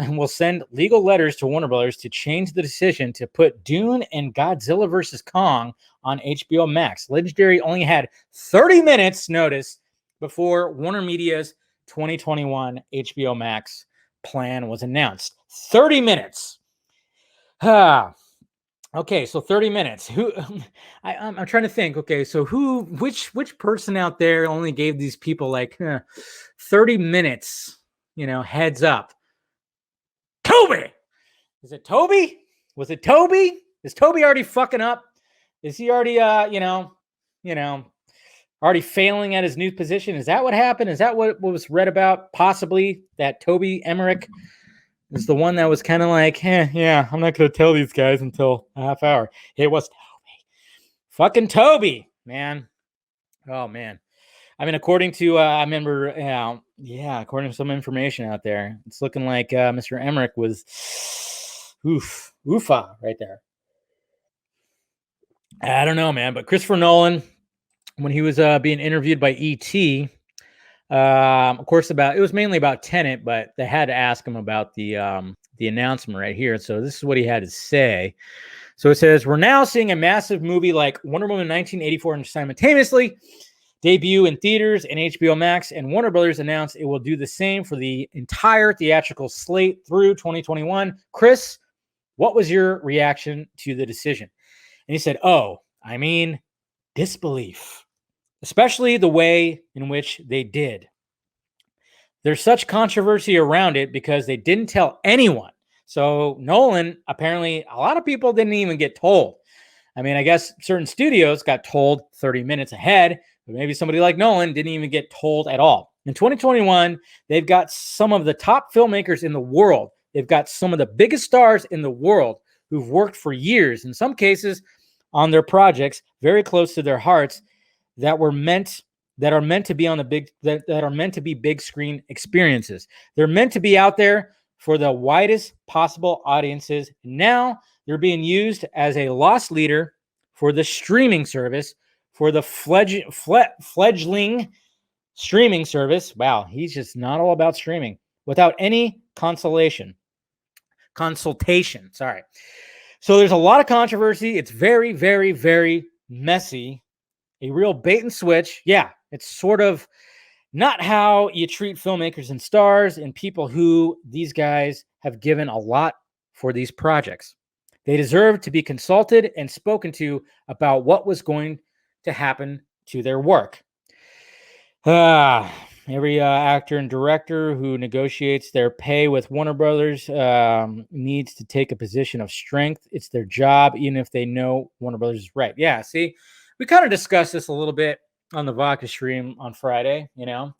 we'll send legal letters to Warner Brothers to change the decision to put Dune and Godzilla vs. Kong on HBO Max. Legendary only had 30 minutes notice before Warner Media's 2021 HBO Max plan was announced. 30 minutes. Okay, so 30 minutes. Who I'm trying to think. Okay, so which person out there only gave these people like 30 minutes, heads up? Toby! Is it Toby? Was it Toby? Is Toby already fucking up? Is he already already failing at his new position. Is that what happened? Is that what was read about? Possibly that Toby Emmerich is the one that was kind of like, yeah, I'm not going to tell these guys until a half hour. It was Toby. Fucking Toby, man. Oh, man. I mean, according to, I remember, according to some information out there, it's looking like Mr. Emmerich was oofa right there. I don't know, man, but Christopher Nolan, when he was being interviewed by ET, of course, it was mainly about Tenet, but they had to ask him about the announcement right here. So this is what he had to say. So it says, we're now seeing a massive movie like Wonder Woman 1984 simultaneously debut in theaters and HBO Max, and Warner Brothers announced it will do the same for the entire theatrical slate through 2021. Chris, what was your reaction to the decision? And he said, disbelief, especially the way in which they did. There's such controversy around it because they didn't tell anyone. So Nolan, apparently, a lot of people didn't even get told. I mean, I guess certain studios got told 30 minutes ahead, but maybe somebody like Nolan didn't even get told at all. In 2021, they've got some of the top filmmakers in the world. They've got some of the biggest stars in the world who've worked for years, in some cases, on their projects very close to their hearts that are meant to be on the big that are meant to be big screen experiences. They're meant to be out there for the widest possible audiences. Now they're being used as a loss leader for the streaming service, for the fledgling streaming service. Wow, he's just not all about streaming without any consultation. Sorry. So there's a lot of controversy. It's very, very, very messy. A real bait and switch. Yeah, it's sort of not how you treat filmmakers and stars and people who these guys have given a lot for these projects. They deserve to be consulted and spoken to about what was going to happen to their work. Every actor and director who negotiates their pay with Warner Brothers needs to take a position of strength. It's their job, even if they know Warner Brothers is right. Yeah, see, we kind of discussed this a little bit on the Vodka stream on Friday, and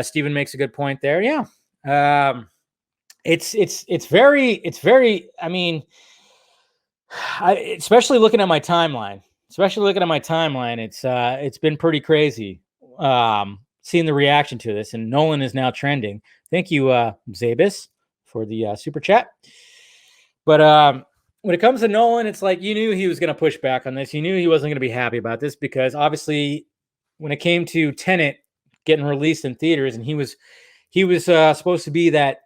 Steven makes a good point there. Yeah. It's very, I mean, especially looking at my timeline, it's been pretty crazy. Seeing the reaction to this, and Nolan is now trending. Thank you, Zabis, for the super chat. But when it comes to Nolan, it's like you knew he was going to push back on this. You knew he wasn't going to be happy about this because obviously, when it came to Tenet getting released in theaters, and he was supposed to be that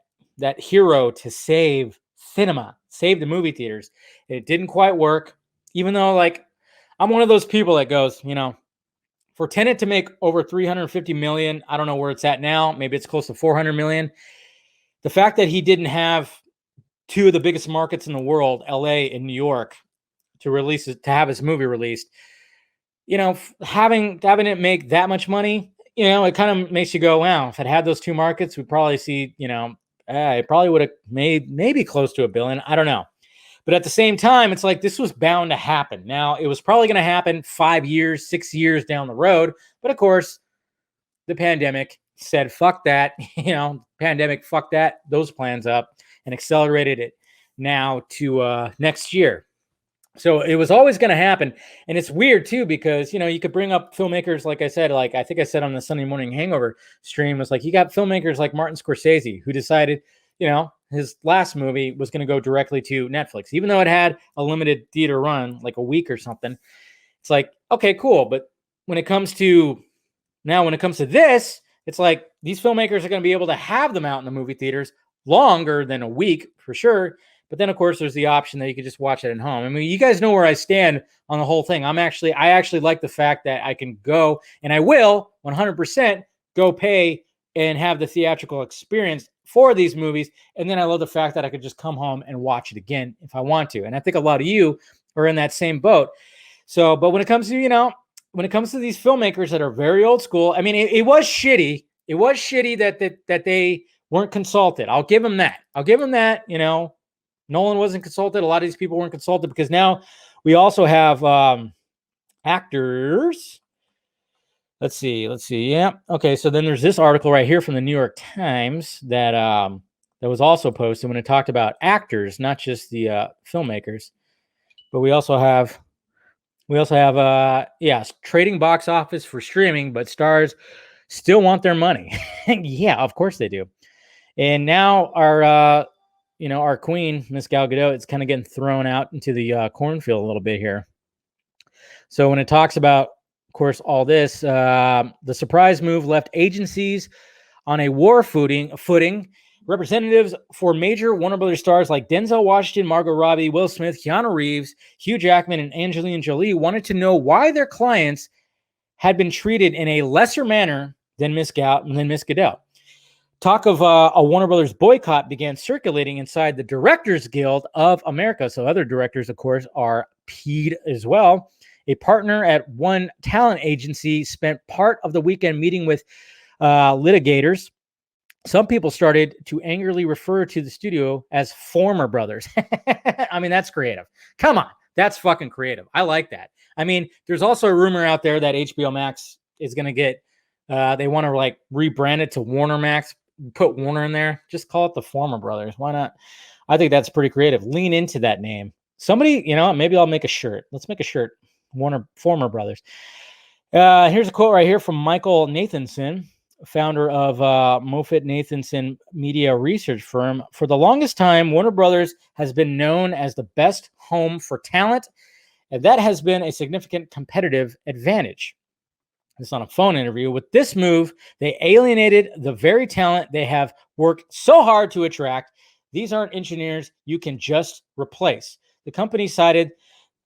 hero to save cinema, save the movie theaters. It didn't quite work, even though like I'm one of those people that goes, for Tenet to make over 350 million, I don't know where it's at now. Maybe it's close to 400 million. The fact that he didn't have two of the biggest markets in the world, LA and New York, to have his movie released, having it make that much money, it kind of makes you go, wow, if it had those two markets, we'd probably see, it probably would have made maybe close to $1 billion. I don't know. But at the same time, it's like this was bound to happen. Now, it was probably going to happen 5 years, 6 years down the road. But of course, the pandemic said, fuck that. Pandemic fucked those plans up and accelerated it now to next year. So it was always going to happen. And it's weird, too, because, you could bring up filmmakers, like I said, like I think I said on the Sunday Morning Hangover stream, was like you got filmmakers like Martin Scorsese who decided, his last movie was going to go directly to Netflix, even though it had a limited theater run, like a week or something. It's like, okay, cool. But when it comes to this, it's like these filmmakers are going to be able to have them out in the movie theaters longer than a week for sure. But then, of course, there's the option that you can just watch it at home. I mean, you guys know where I stand on the whole thing. I actually like the fact that I can go, and I will 100% go pay and have the theatrical experience for these movies. And then I love the fact that I could just come home and watch it again if I want to. And I think a lot of you are in that same boat. So, but when it comes to, these filmmakers that are very old school, I mean, it was shitty. It was shitty that they weren't consulted. I'll give them that. Nolan wasn't consulted. A lot of these people weren't consulted because now we also have actors Let's see. Yeah. Okay. So then there's this article right here from the New York Times that was also posted when it talked about actors, not just the filmmakers, but we also have trading box office for streaming, but stars still want their money. Yeah, of course they do. And now our queen, Miss Gal Gadot, it's kind of getting thrown out into the cornfield a little bit here. So when it talks about, of course, all this, the surprise move left agencies on a war footing. Representatives for major Warner Brothers stars like Denzel Washington, Margot Robbie, Will Smith, Keanu Reeves, Hugh Jackman, and Angelina Jolie wanted to know why their clients had been treated in a lesser manner than Miss Gadot. Talk of a Warner Brothers boycott began circulating inside the Directors Guild of America. So other directors, of course, are peed as well. A partner at one talent agency spent part of the weekend meeting with litigators. Some people started to angrily refer to the studio as former brothers. I mean, that's creative. Come on. That's fucking creative. I like that. I mean, there's also a rumor out there that HBO Max is going to get, they want to like rebrand it to Warner Max, put Warner in there. Just call it the former brothers. Why not? I think that's pretty creative. Lean into that name. Somebody, maybe I'll make a shirt. Let's make a shirt. Warner former brothers. Here's a quote right here from Michael Nathanson, founder of Moffett-Nathanson media research firm. For the longest time, Warner Brothers has been known as the best home for talent, and that has been a significant competitive advantage. It's on a phone interview. With this move, they alienated the very talent they have worked so hard to attract. These aren't engineers you can just replace. The company cited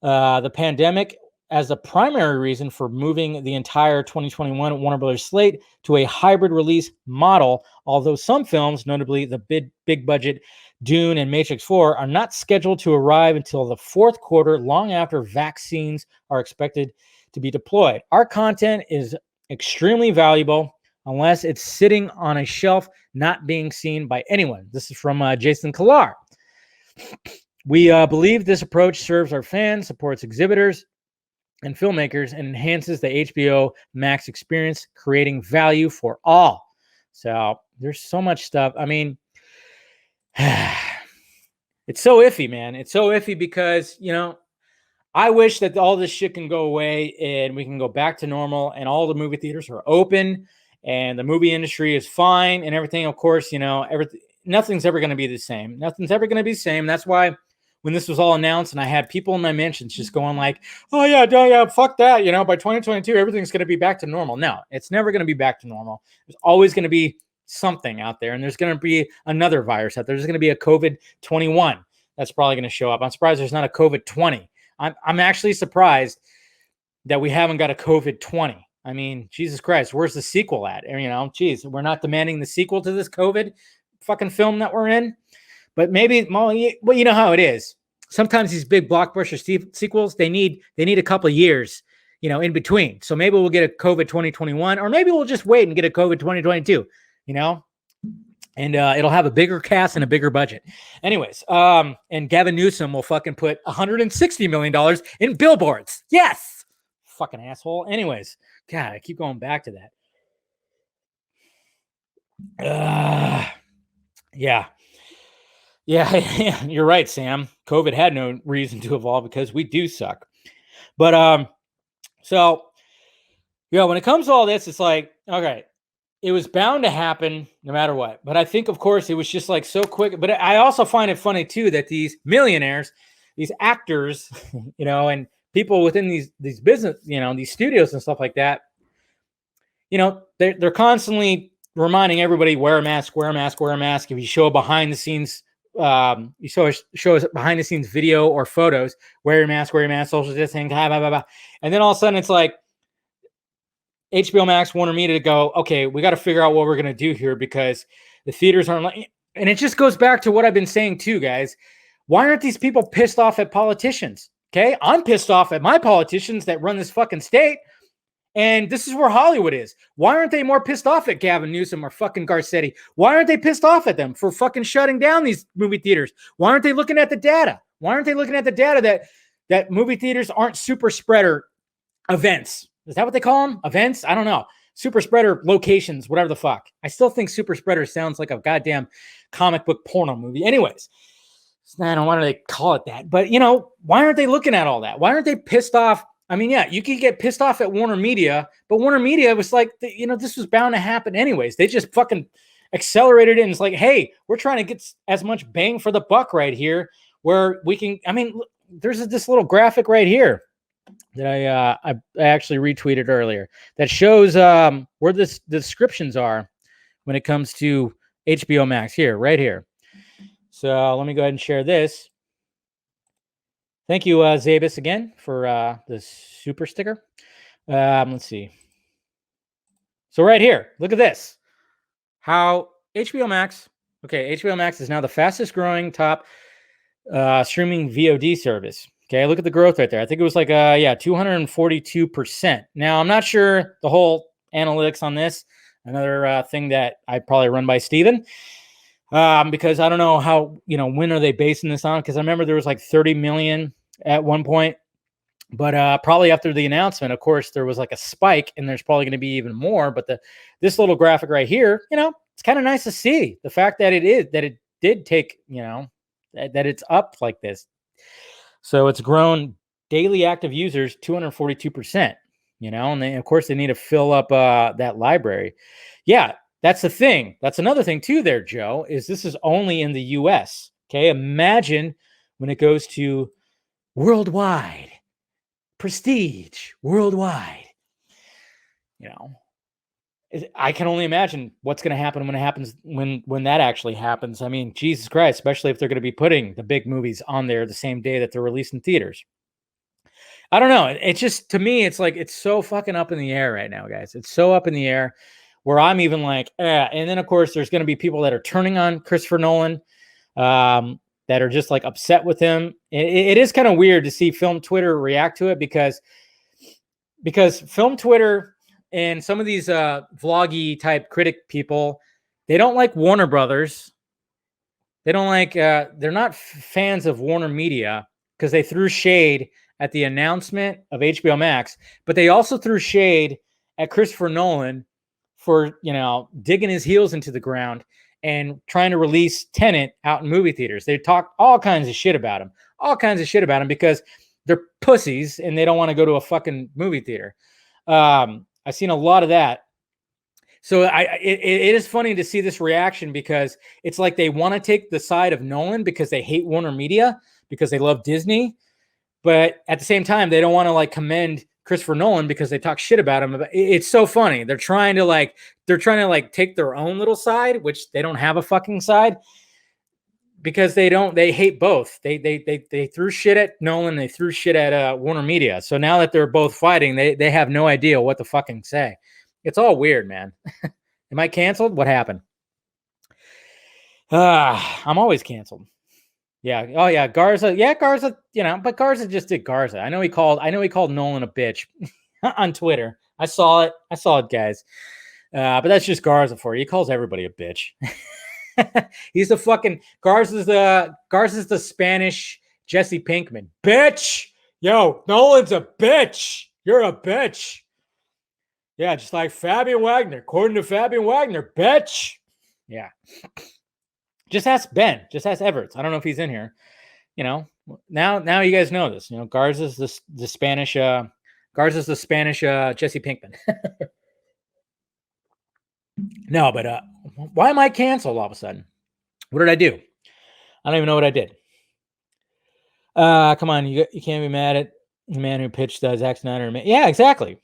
the pandemic as the primary reason for moving the entire 2021 Warner Brothers slate to a hybrid release model, although some films, notably the big budget Dune and Matrix 4, are not scheduled to arrive until the fourth quarter, long after vaccines are expected to be deployed. Our content is extremely valuable unless it's sitting on a shelf not being seen by anyone. This is from Jason Killar. We believe this approach serves our fans, supports exhibitors and filmmakers, and enhances the HBO Max experience, creating value for all. So there's so much stuff. I mean, it's so iffy, man. It's so iffy because, I wish that all this shit can go away and we can go back to normal and all the movie theaters are open and the movie industry is fine and everything. Of course, nothing's ever going to be the same. Nothing's ever going to be the same. That's why when this was all announced and I had people in my mentions just going like, oh yeah, fuck that. By 2022, everything's going to be back to normal. No, it's never going to be back to normal. There's always going to be something out there and there's going to be another virus out there. There's going to be a COVID-21 that's probably going to show up. I'm surprised there's not a COVID-20. I'm actually surprised that we haven't got a COVID-20. I mean, Jesus Christ, where's the sequel at? We're not demanding the sequel to this COVID fucking film that we're in. But maybe, well, you know how it is. Sometimes these big blockbuster sequels, they need a couple of years, in between. So maybe we'll get a COVID 2021, or maybe we'll just wait and get a COVID 2022, and it'll have a bigger cast and a bigger budget. Anyways, and Gavin Newsom will fucking put $160 million in billboards. Yes! Fucking asshole. Anyways, God, I keep going back to that. Yeah, you're right, Sam. COVID had no reason to evolve because we do suck. But, when it comes to all this, it's like, okay, it was bound to happen no matter what. But I think, of course, it was just like so quick. But I also find it funny, too, that these millionaires, these actors, and people within these business, these studios and stuff like that, they're constantly reminding everybody, wear a mask, wear a mask, wear a mask. If you show a behind the scenes, show us behind the scenes video or photos, wear your mask, social distancing, blah, blah, blah, blah. And then all of a sudden it's like, HBO Max wanted me to go, okay, we got to figure out what we're going to do here because the theaters aren't like, and it just goes back to what I've been saying too, guys. Why aren't these people pissed off at politicians? Okay. I'm pissed off at my politicians that run this fucking state. And this is where Hollywood is. Why aren't they more pissed off at Gavin Newsom or fucking Garcetti? Why aren't they pissed off at them for fucking shutting down these movie theaters? Why aren't they looking at the data? Why aren't they looking at the data that movie theaters aren't super spreader events? Is that what they call them? Events? I don't know. Super spreader locations, whatever the fuck. I still think super spreader sounds like a goddamn comic book porno movie. Anyways, I don't know why do they call it that. But, you know, why aren't they looking at all that? Why aren't they pissed off? I mean, yeah, you can get pissed off at Warner Media, but Warner Media was like, you know, this was bound to happen anyways. They just fucking accelerated it. And it's like, hey, we're trying to get as much bang for the buck right here where we can. I mean, there's this little graphic right here that I actually retweeted earlier that shows where the descriptions are when it comes to HBO Max here, right here. So let me go ahead and share this. Thank you, Zabis, again for the super sticker. Let's see. So right here, look at this. How HBO Max, okay, HBO Max is now the fastest growing top streaming VOD service. Okay, look at the growth right there. I think it was like, 242%. Now, I'm not sure the whole analytics on this. Another thing that I probably run by Steven. Because I don't know how, you know, when are they basing this on? Because I remember there was like 30 million at one point. But probably after the announcement, of course, there was like a spike, and there's probably going to be even more. But this little graphic right here, you know, it's kind of nice to see the fact that it did take, you know, that it's up like this. So it's grown daily active users 242%, you know, and of course they need to fill up that library. Yeah, that's the thing. That's another thing too there, Joe, is this is only in the US. Okay, imagine when it goes to worldwide, prestige, worldwide. You know, I can only imagine what's going to happen when that actually happens. I mean, Jesus Christ, especially if they're going to be putting the big movies on there the same day that they're released in theaters. I don't know. It's just, to me, it's like, it's so fucking up in the air right now, guys. It's so up in the air where I'm even like, and then of course there's going to be people that are turning on Christopher Nolan, that are just like upset with him. It is kind of weird to see film Twitter react to it because film Twitter and some of these vloggy type critic people, they don't like Warner Brothers. They don't like, they're not fans of Warner Media because they threw shade at the announcement of HBO Max, but they also threw shade at Christopher Nolan for, you know, digging his heels into the ground and trying to release Tenet out in movie theaters. They talk all kinds of shit about him because they're pussies and they don't want to go to a fucking movie theater. I've seen a lot of that. So it is funny to see this reaction because it's like they want to take the side of Nolan because they hate Warner Media because they love Disney. But at the same time, they don't want to like commend Christopher Nolan because they talk shit about him. It's so funny. They're trying to take their own little side, which they don't have a fucking side because they hate both. They threw shit at Nolan. They threw shit at Warner Media. So now that they're both fighting, they have no idea what to fucking say. It's all weird, man. Am I canceled? What happened? I'm always canceled. Yeah. Oh yeah. Garza. Yeah, Garza, you know, but Garza just did Garza. I know he called Nolan a bitch on Twitter. I saw it, guys. But that's just Garza for you. He calls everybody a bitch. He's the fucking Garza's the Spanish Jesse Pinkman. Bitch. Yo, Nolan's a bitch. You're a bitch. Yeah, just like Fabian Wagner. According to Fabian Wagner, bitch. Yeah. Just ask Ben. Just ask Everts. I don't know if he's in here. You know, now you guys know this. You know, Garza's the Spanish Jesse Pinkman. No, but why am I canceled all of a sudden? What did I do? I don't even know what I did. Come on, you can't be mad at the man who pitched Zack Snyder. Yeah, exactly.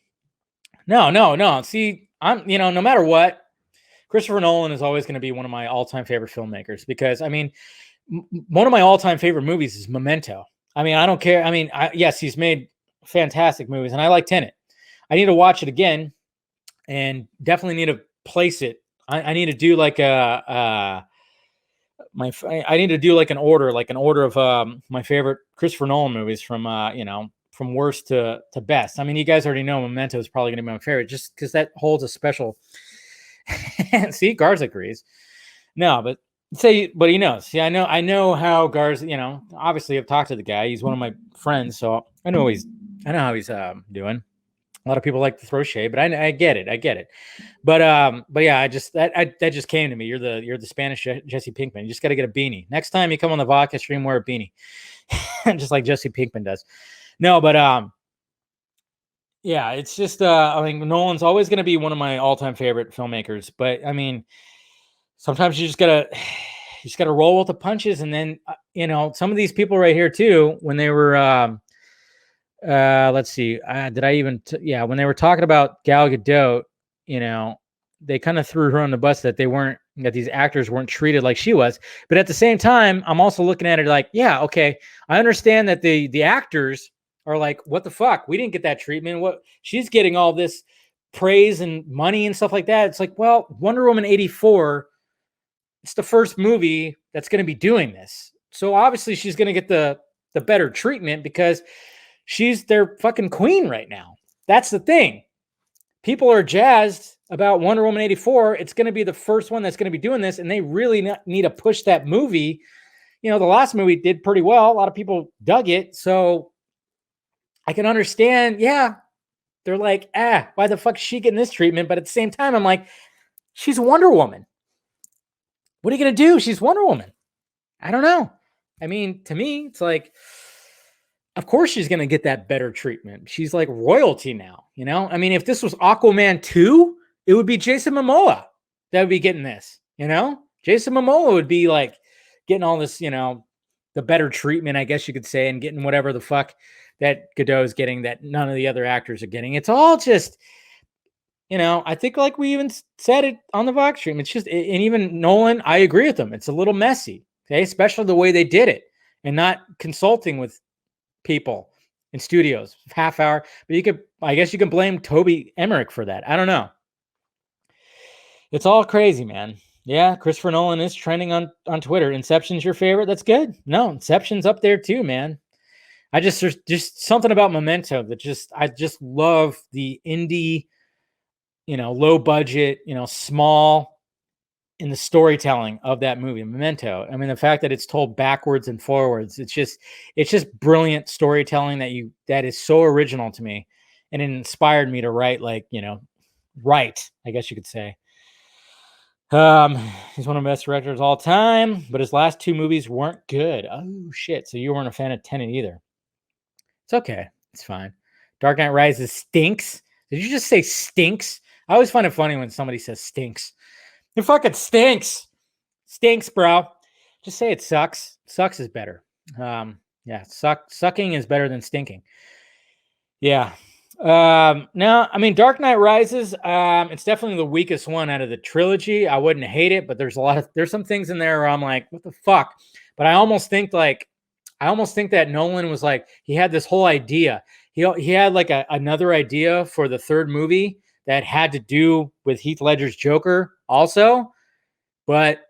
No. See, no matter what, Christopher Nolan is always going to be one of my all-time favorite filmmakers because, I mean, one of my all-time favorite movies is Memento. I mean, I don't care. I mean, yes, he's made fantastic movies, and I like Tenet. I need to watch it again and definitely need to place it. I need to do like I need to do like an order of my favorite Christopher Nolan movies from from worst to best. I mean, you guys already know Memento is probably going to be my favorite just because that holds a special. See, Garza agrees. No, but he knows. See, I know how Garza. You know, obviously I've talked to the guy. He's one of my friends, so I know how he's doing. A lot of people like to throw shade, but I get it. I get it. But yeah, that just came to me. You're the Spanish Jesse Pinkman. You just got to get a beanie. Next time you come on the vodka stream, wear a beanie, just like Jesse Pinkman does. No, but yeah, it's just I mean, Nolan's always going to be one of my all-time favorite filmmakers. But I mean, sometimes you just gotta roll with the punches, and then some of these people right here too, when they were let's see, did I even yeah, when they were talking about Gal Gadot, they kind of threw her on the bus that these actors weren't treated like she was. But at the same time, I'm also looking at it like, yeah, okay, I understand that the actors are like, what the fuck, we didn't get that treatment, what she's getting all this praise and money and stuff like that. It's like, well, Wonder Woman 84, it's the first movie that's going to be doing this, so obviously she's going to get the better treatment because she's their fucking queen right now. That's the thing. People are jazzed about Wonder Woman 84. It's going to be the first one that's going to be doing this, and they really need to push that movie. The last movie did pretty well. A lot of people dug it, so I can understand. Yeah, they're like, why the fuck is she getting this treatment? But at the same time, I'm like, she's Wonder Woman. What are you going to do? She's Wonder Woman. I don't know. I mean, to me, it's like, of course she's going to get that better treatment. She's like royalty now, I mean, if this was Aquaman 2, it would be Jason Momoa that would be getting this, Jason Momoa would be like getting all this, the better treatment, I guess you could say, and getting whatever the fuck that Godot is getting that none of the other actors are getting. It's all just, I think like we even said it on the Vox stream. It's just, and even Nolan, I agree with them. It's a little messy, okay? Especially the way they did it and not consulting with people in studios, half hour. But I guess you can blame Toby Emmerich for that. I don't know. It's all crazy, man. Yeah, Christopher Nolan is trending on Twitter. Inception's your favorite? That's good. No, Inception's up there too, man. There's just something about Memento that I just love the indie, low budget, small in the storytelling of that movie, Memento. I mean, the fact that it's told backwards and forwards, it's just brilliant storytelling that is so original to me. And it inspired me to write, I guess you could say. He's one of the best directors of all time, but his last two movies weren't good. Oh shit. So you weren't a fan of Tenet either. It's okay. It's fine. Dark Knight Rises stinks. Did you just say stinks? I always find it funny when somebody says stinks. It fucking stinks. Stinks, bro. Just say it sucks. Sucks is better. Yeah, sucking is better than stinking. Yeah. Now, I mean, Dark Knight Rises, it's definitely the weakest one out of the trilogy. I wouldn't hate it, but there's some things in there where I'm like, what the fuck? But I almost think that Nolan was like, he had this whole idea. He had like another idea for the third movie that had to do with Heath Ledger's Joker also, but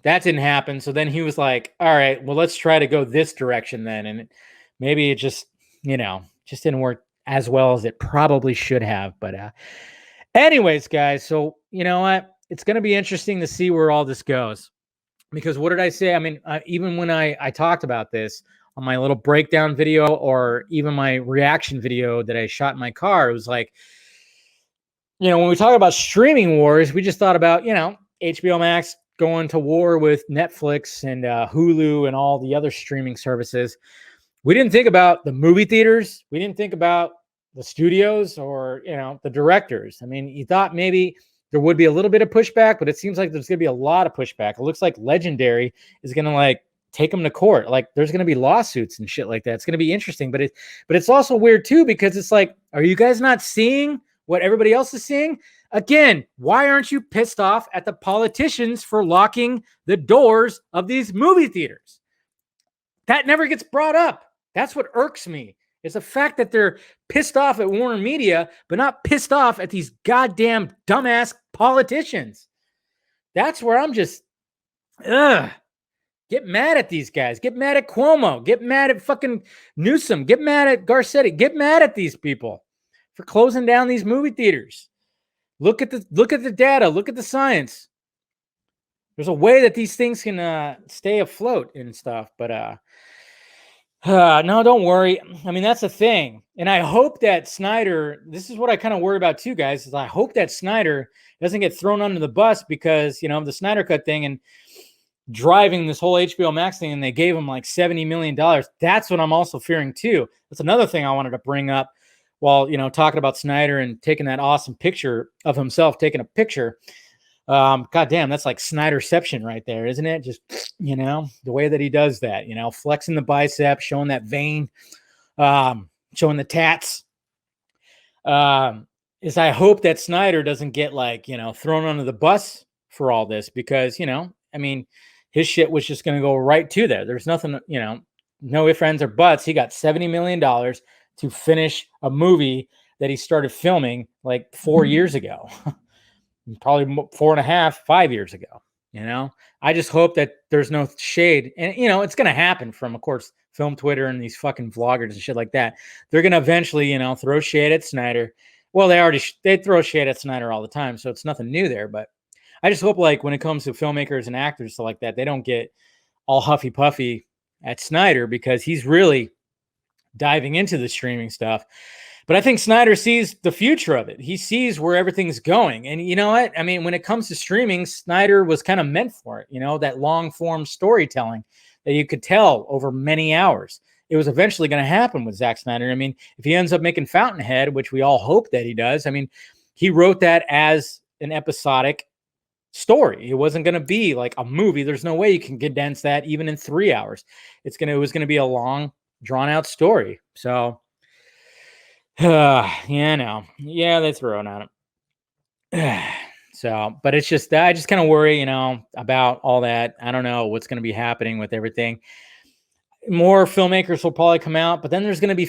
that didn't happen. So then he was like, all right, well, let's try to go this direction then. And maybe it just didn't work as well as it probably should have. But anyways, guys, so you know what? It's going to be interesting to see where all this goes. Because what did I say? I mean, even when I talked about this on my little breakdown video or even my reaction video that I shot in my car, it was like, when we talk about streaming wars, we just thought about, HBO Max going to war with Netflix and Hulu and all the other streaming services. We didn't think about the movie theaters. We didn't think about the studios or, the directors. I mean, you thought maybe there would be a little bit of pushback, but it seems like there's going to be a lot of pushback. It looks like Legendary is going to take them to court. Like there's going to be lawsuits and shit like that. It's going to be interesting, but it's also weird too, because it's like, are you guys not seeing what everybody else is seeing? Again, why aren't you pissed off at the politicians for locking the doors of these movie theaters? That never gets brought up. That's what irks me. It's the fact that they're pissed off at Warner Media, but not pissed off at these goddamn dumbass politicians. That's where I'm just, get mad at these guys. Get mad at Cuomo. Get mad at fucking Newsom. Get mad at Garcetti. Get mad at these people for closing down these movie theaters. Look at the data. Look at the science. There's a way that these things can stay afloat and stuff, but No, don't worry. I mean, that's the thing. And I hope that Snyder, this is what I kind of worry about too, guys, is I hope that Snyder doesn't get thrown under the bus because, the Snyder Cut thing and driving this whole HBO Max thing, and they gave him like $70 million. That's what I'm also fearing too. That's another thing I wanted to bring up while, talking about Snyder and taking that awesome picture of himself taking a picture. God damn, that's like Snyderception right there, isn't it? Just, the way that he does that, flexing the bicep, showing that vein, showing the tats. Is I hope that Snyder doesn't get like, thrown under the bus for all this because, I mean, his shit was just going to go right to there. There's nothing, no ifs, ands, or buts. He got $70 million to finish a movie that he started filming like 4 years ago. Probably 4.5, 5 years ago. I just hope that there's no shade, and it's going to happen from, of course, film Twitter and these fucking vloggers and shit like that. They're going to eventually, throw shade at Snyder. Well, they throw shade at Snyder all the time, so it's nothing new there. But I just hope, like, when it comes to filmmakers and actors like that, they don't get all huffy puffy at Snyder because he's really diving into the streaming stuff. But I think Snyder sees the future of it. He sees where everything's going. And you know what? I mean, when it comes to streaming, Snyder was kind of meant for it, that long form storytelling that you could tell over many hours. It was eventually going to happen with Zack Snyder. I mean, if he ends up making Fountainhead, which we all hope that he does, I mean, he wrote that as an episodic story. It wasn't going to be like a movie. There's no way you can condense that even in 3 hours. It was going to be a long, drawn out story. So, yeah, they throw it at him. So, but it's just that I just kind of worry, about all that. I don't know what's going to be happening with everything. More filmmakers will probably come out, but then there's going to be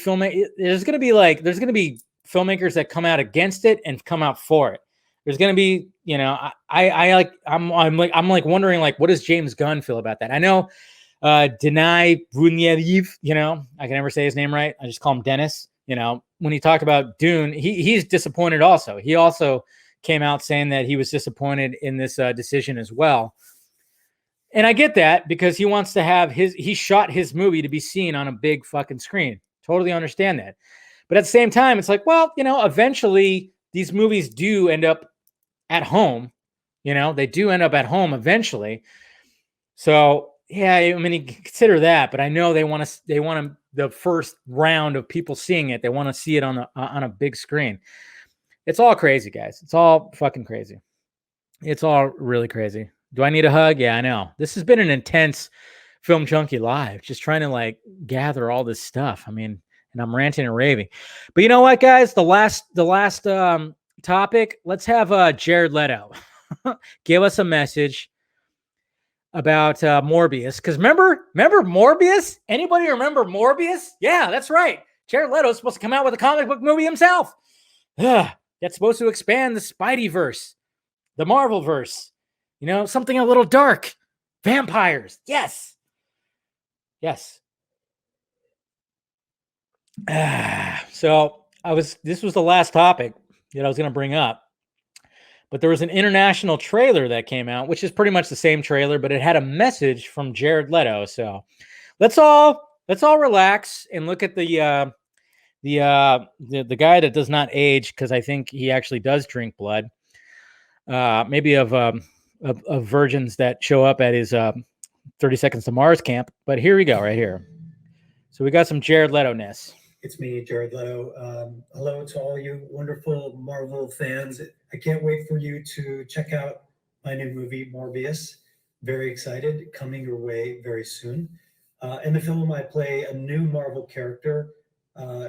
there's going to be filmmakers that come out against it and come out for it. There's going to be, I'm wondering, like, what does James Gunn feel about that? I know, Denis Villeneuve, I can never say his name right. I just call him Dennis. When he talked about Dune, he's disappointed also. He also came out saying that he was disappointed in this decision as well. And I get that because he wants to have he shot his movie to be seen on a big fucking screen. Totally understand that. But at the same time, it's like, well, eventually these movies do end up at home. They do end up at home eventually. So, yeah, I mean, you consider that, but I know they want the first round of people seeing it. They want to see it on a big screen. It's all crazy, guys. It's all fucking crazy. It's all really crazy. Do I need a hug? Yeah, I know. This has been an intense Film Junkie Live, just trying to like gather all this stuff. I mean, and I'm ranting and raving. But you know what, guys? The last topic. Let's have Jared Leto give us a message about Morbius. Because remember Morbius? Anybody remember Morbius? Yeah, that's right. Jared Leto is supposed to come out with a comic book movie himself. That's supposed to expand the Spideyverse, the Marvelverse. Something a little dark. Vampires. Yes. So this was the last topic that I was going to bring up. But there was an international trailer that came out, which is pretty much the same trailer, but it had a message from Jared Leto. So let's all relax and look at the guy that does not age, because I think he actually does drink blood. Maybe of virgins that show up at his 30 Seconds to Mars camp. But here we go, right here. So we got some Jared Leto-ness. It's me, Jared Leto. Hello to all you wonderful Marvel fans. I can't wait for you to check out my new movie, Morbius. Very excited, coming your way very soon. In the film, I play a new Marvel character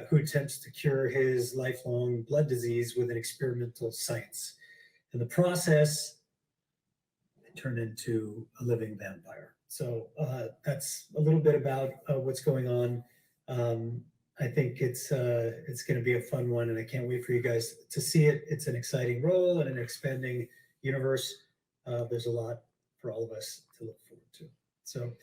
who attempts to cure his lifelong blood disease with an experimental science. In the process, I turn into a living vampire. So that's a little bit about what's going on. I think it's going to be a fun one, and I can't wait for you guys to see it. It's an exciting role and an expanding universe. There's a lot for all of us to look forward to. So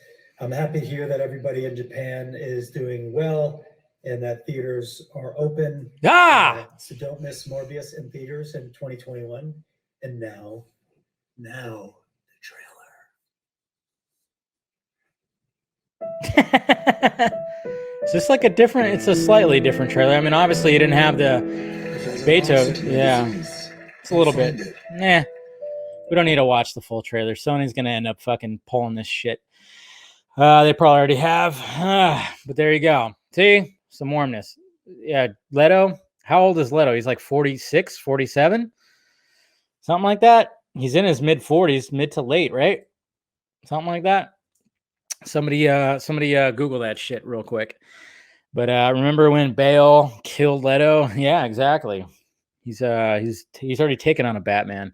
I'm happy to hear that everybody in Japan is doing well and that theaters are open. So don't miss Morbius in theaters in 2021. And now the trailer. Is this like a different? It's a slightly different trailer. I mean, obviously, you didn't have the Beethoven. Yeah, it's a little bit. Nah, we don't need to watch the full trailer. Sony's gonna end up fucking pulling this shit. They probably already have. But there you go. See, some warmness. Yeah, Leto. How old is Leto? He's like 46, 47? Something like that. He's in his mid 40s, mid to late, right? Something like that. Somebody Google that shit real quick. But remember when Bale killed Leto? Yeah, exactly. He's already taken on a Batman.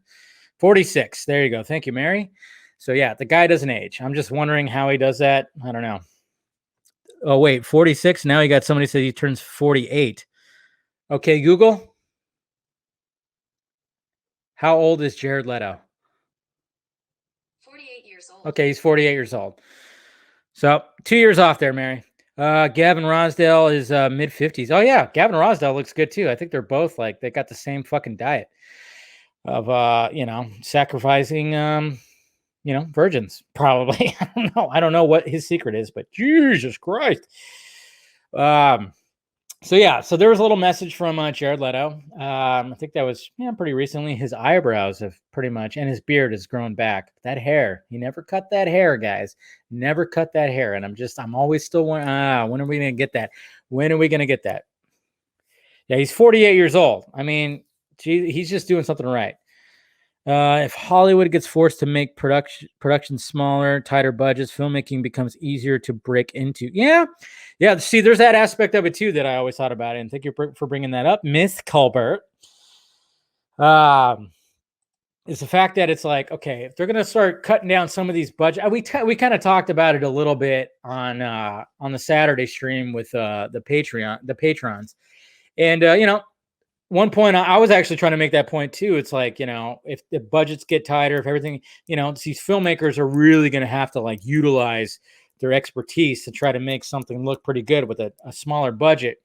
46. There you go. Thank you, Mary. So yeah, the guy doesn't age. I'm just wondering how he does that. I don't know. Oh wait, 46. Now he got somebody said he turns 48. Okay, Google. How old is Jared Leto? 48 years old. Okay, he's 48 years old. So 2 years off there, Mary. Gavin Rosdale is mid 50s. Oh yeah, Gavin Rosdale looks good too. I think they're both like they got the same fucking diet of sacrificing virgins, probably. I don't know what his secret is, but Jesus Christ. So there was a little message from Jared Leto. I think that was pretty recently. His eyebrows have pretty much, and his beard has grown back. That hair, he never cut that hair, guys. Never cut that hair. And I'm always still when are we gonna get that? When are we gonna get that? Yeah, he's 48 years old. I mean, gee, he's just doing something right. If Hollywood gets forced to make production smaller, tighter budgets, filmmaking becomes easier to break into. Yeah. See, there's that aspect of it too that I always thought about it. And thank you for bringing that up, Miss Colbert. Is the fact that it's like, okay, if they're gonna start cutting down some of these budgets, we kind of talked about it a little bit on the Saturday stream with the patrons, and one point I was actually trying to make that point too. It's like, if the budgets get tighter, if everything, these filmmakers are really going to have to like utilize their expertise to try to make something look pretty good with a smaller budget.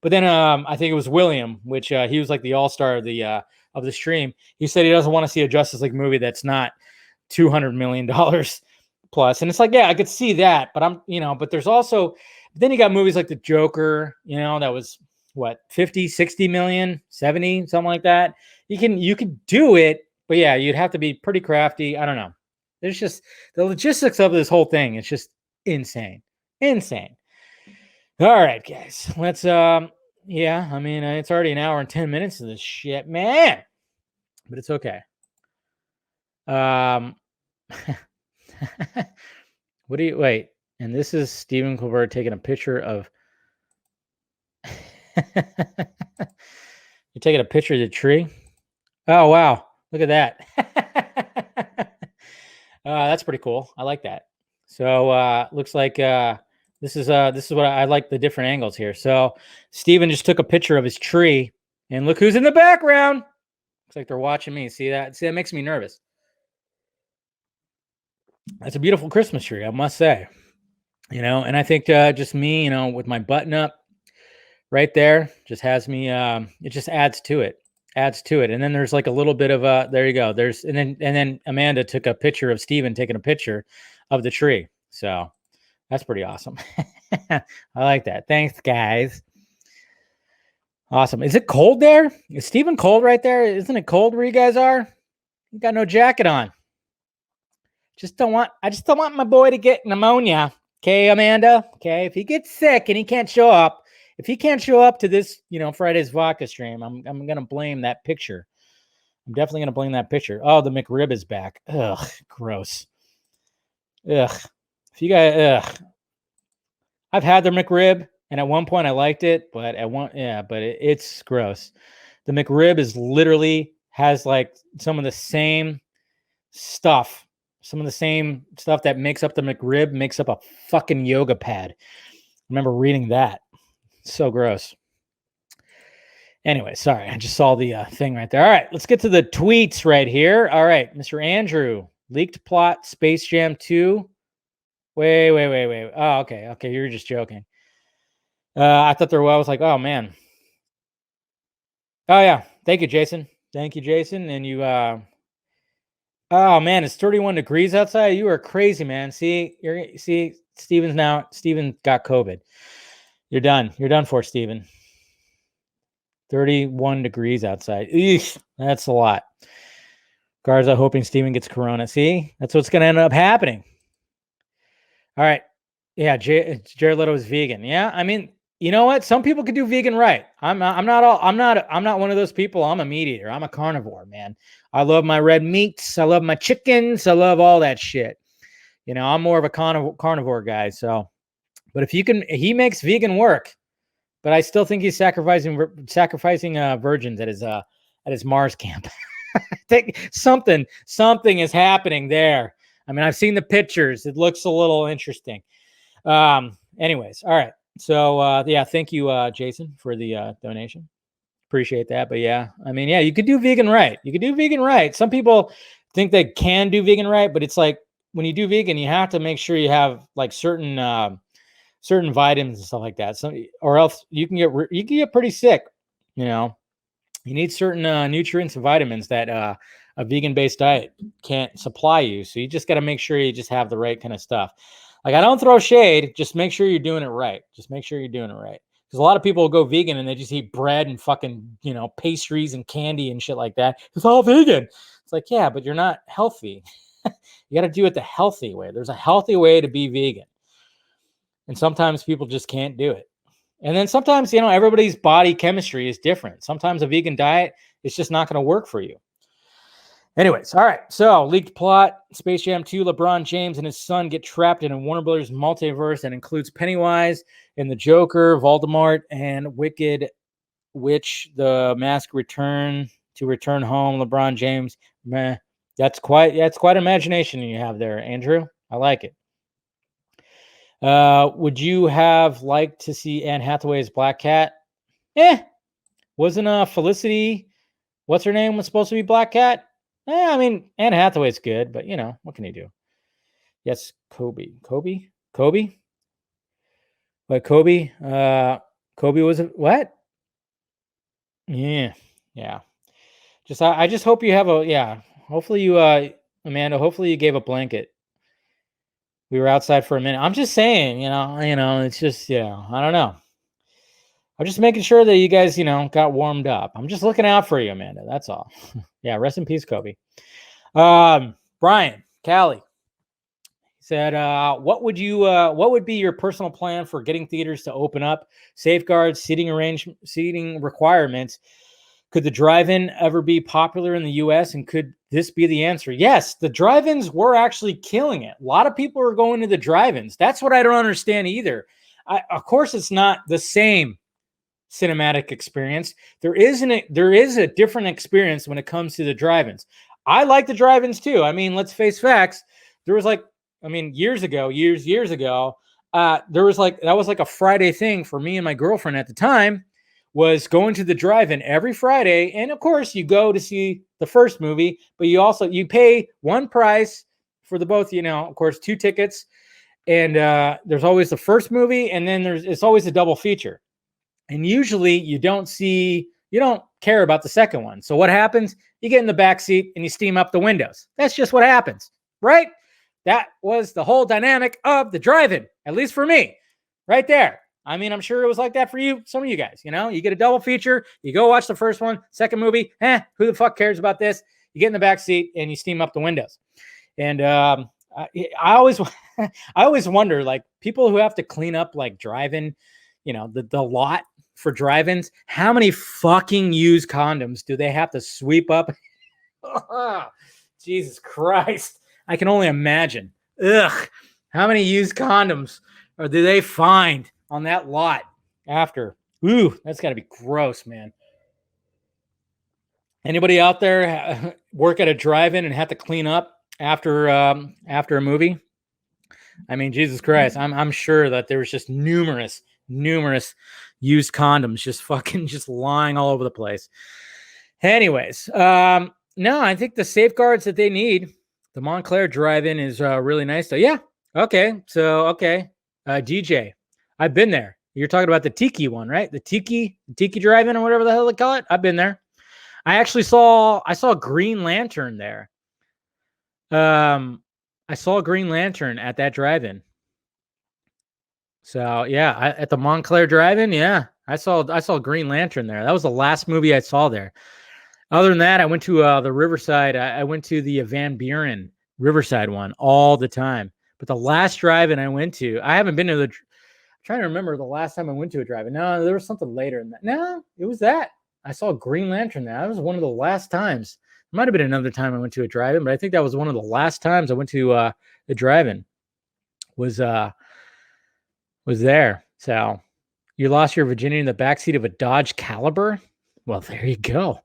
But then I think it was William, which he was like the all-star of the stream. He said he doesn't want to see a Justice League movie that's not $200 million plus. And it's like, yeah, I could see that, but but there's also, then you got movies like The Joker, that was what, 50, 60 million, 70, something like that. You can do it, but yeah, you'd have to be pretty crafty. I don't know. There's just the logistics of this whole thing. It's just insane. All right, guys, let's I mean, it's already an hour and 10 minutes of this shit, man, but it's okay. What do you wait? And this is Stephen Colbert taking a picture of you're taking a picture of the tree. Oh wow, look at that. That's pretty cool. I like that. So looks like this is what I like, the different angles here. So Steven just took a picture of his tree, and look who's in the background. Looks like they're watching me. See that makes me nervous. That's a beautiful Christmas tree, I must say. And I think just me, with my button up right there, just has me it just adds to it. And then there's like a little bit of there you go. And then Amanda took a picture of Steven taking a picture of the tree. So that's pretty awesome. I like that. Thanks, guys. Awesome. Is it cold there? Is Steven cold right there? Isn't it cold where you guys are? You got no jacket on. I just don't want my boy to get pneumonia. Okay, Amanda. Okay. If he gets sick and he can't show up, if he can't show up to this, Friday's vodka stream, I'm going to blame that picture. I'm definitely going to blame that picture. Oh, the McRib is back. Ugh, gross. Ugh. If you guys, I've had the McRib, and at one point I liked it, but it's gross. The McRib is literally has like some of the same stuff that makes up the McRib makes up a fucking yoga pad. I remember reading that. So gross. Anyway, sorry. I just saw the thing right there. All right, let's get to the tweets right here. All right, Mr. Andrew. Leaked plot, Space Jam 2. Wait. Oh, okay. You're just joking. I thought I was like, oh, man. Oh, yeah. Thank you, Jason. And you, oh, man, it's 31 degrees outside. You are crazy, man. Steven got COVID. You're done. You're done for, Steven. 31 degrees outside. Eesh, that's a lot. Garza hoping Steven gets corona. See, that's what's going to end up happening. All right. Yeah, Jared Leto is vegan. Yeah, I mean, you know what? Some people could do vegan right. I'm not one of those people. I'm a meat eater. I'm a carnivore, man. I love my red meats. I love my chickens. I love all that shit. You know, I'm more of a carnivore guy. So, but if he makes vegan work. But I still think he's sacrificing virgins at his Mars camp. I think something is happening there. I mean, I've seen the pictures. It looks a little interesting. Anyways, all right. So yeah, thank you, Jason, for the donation. Appreciate that. But yeah, I mean, yeah, you could do vegan right. You could do vegan right. Some people think they can do vegan right, but it's like when you do vegan, you have to make sure you have like certain vitamins and stuff like that. So, or else you can get pretty sick. You know, you need certain nutrients and vitamins that a vegan-based diet can't supply you. So you just got to make sure you just have the right kind of stuff. Like, I don't throw shade. Just make sure you're doing it right. Just make sure you're doing it right. Because a lot of people will go vegan and they just eat bread and fucking, you know, pastries and candy and shit like that. It's all vegan. It's like, yeah, but you're not healthy. You got to do it the healthy way. There's a healthy way to be vegan. And sometimes people just can't do it. And then sometimes, you know, everybody's body chemistry is different. Sometimes a vegan diet is just not going to work for you. Anyways, all right. So, leaked plot, Space Jam 2, LeBron James and his son get trapped in a Warner Brothers multiverse that includes Pennywise and the Joker, Voldemort, and Wicked Witch, the Mask return home. LeBron James, meh. That's quite imagination you have there, Andrew. I like it. Would you have liked to see Anne Hathaway's Black Cat? Wasn't Felicity, what's her name, was supposed to be Black Cat? I mean, Anne Hathaway's good, but you know, what can you do? Yes, Kobe. But Kobe was what? Yeah. I just hope you have hopefully you, Amanda, hopefully you gave a blanket. We were outside for a minute. I'm just saying, you know, it's just, I don't know. I'm just making sure that you guys, you know, got warmed up. I'm just looking out for you, Amanda. That's all. Yeah, rest in peace, Kobe. Brian Callie said, what would be your personal plan for getting theaters to open up? Safeguards, seating requirements. Could the drive-in ever be popular in the U.S. and could this be the answer? Yes, the drive-ins were actually killing it. A lot of people are going to the drive-ins. That's what I don't understand either. Of course, it's not the same cinematic experience. There is a different experience when it comes to the drive-ins. I like the drive-ins too. I mean, let's face facts. There was years ago, there was that was like a Friday thing for me and my girlfriend at the time, was going to the drive-in every Friday. And of course you go to see the first movie, but you pay one price for the both, you know, of course, 2 tickets. And there's always the first movie, and then it's always a double feature. And usually you don't care about the second one. So what happens? You get in the back seat and you steam up the windows. That's just what happens, right? That was the whole dynamic of the drive-in, at least for me, right there. I mean, I'm sure it was like that for you, some of you guys. You know, you get a double feature, you go watch the first one, second movie, who the fuck cares about this? You get in the back seat and you steam up the windows. And I always wonder, like, people who have to clean up like drive-in, you know, the lot for drive-ins, how many fucking used condoms do they have to sweep up? Jesus Christ. I can only imagine. Ugh. How many used condoms do they find on that lot after? Ooh, that's got to be gross, man. Anybody out there work at a drive-in and have to clean up after a movie? I mean, Jesus Christ, I'm sure that there's just numerous used condoms just lying all over the place. Anyways, no, I think the safeguards that they need, the Montclair drive-in is really nice. So yeah, okay. So DJ, I've been there. You're talking about the Tiki one, right? The Tiki drive-in or whatever the hell they call it. I've been there. I saw Green Lantern there. I saw Green Lantern at that drive-in. So yeah, at the Montclair Drive-In, yeah, I saw Green Lantern there. That was the last movie I saw there. Other than that, I went to the Riverside. I went to the Van Buren Riverside one all the time. But the last drive-in I went to, I haven't been to the. I'm trying to remember the last time I went to a drive-in. No, there was something later than that. No, it was that. I saw Green Lantern there. That was one of the last times. It might have been another time I went to a drive-in, but I think that was one of the last times I went to a drive-in. Was there. So you lost your virginity in the backseat of a Dodge Caliber? Well, there you go.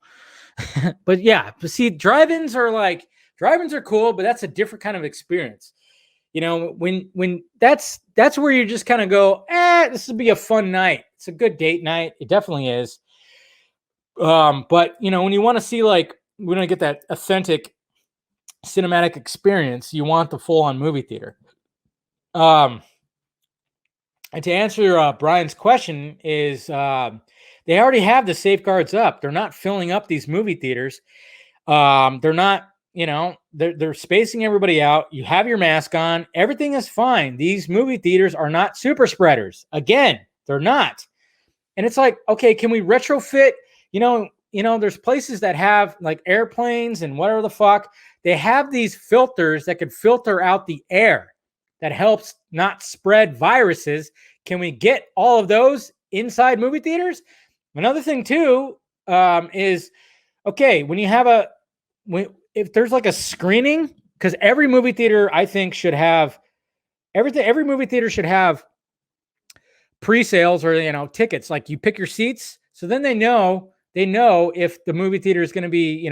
But yeah, but see, drive-ins are cool, but that's a different kind of experience. You know, when that's where you just kind of go, this would be a fun night. It's a good date night. It definitely is. But you know, when you want to see we want to get that authentic cinematic experience, you want the full-on movie theater. And to answer Brian's question is they already have the safeguards up. They're not filling up these movie theaters. They're not, they're spacing everybody out. You have your mask on. Everything is fine. These movie theaters are not super spreaders. Again, they're not. And it's like, okay, can we retrofit? There's places that have like airplanes and whatever the fuck. They have these filters that could filter out the air that helps not spread viruses. Can we get all of those inside movie theaters? Another thing too is, okay, when you have if there's like a screening, because every movie theater I think should have everything. Every movie theater should have pre-sales or tickets. Like you pick your seats, so then they know if the movie theater is going to be.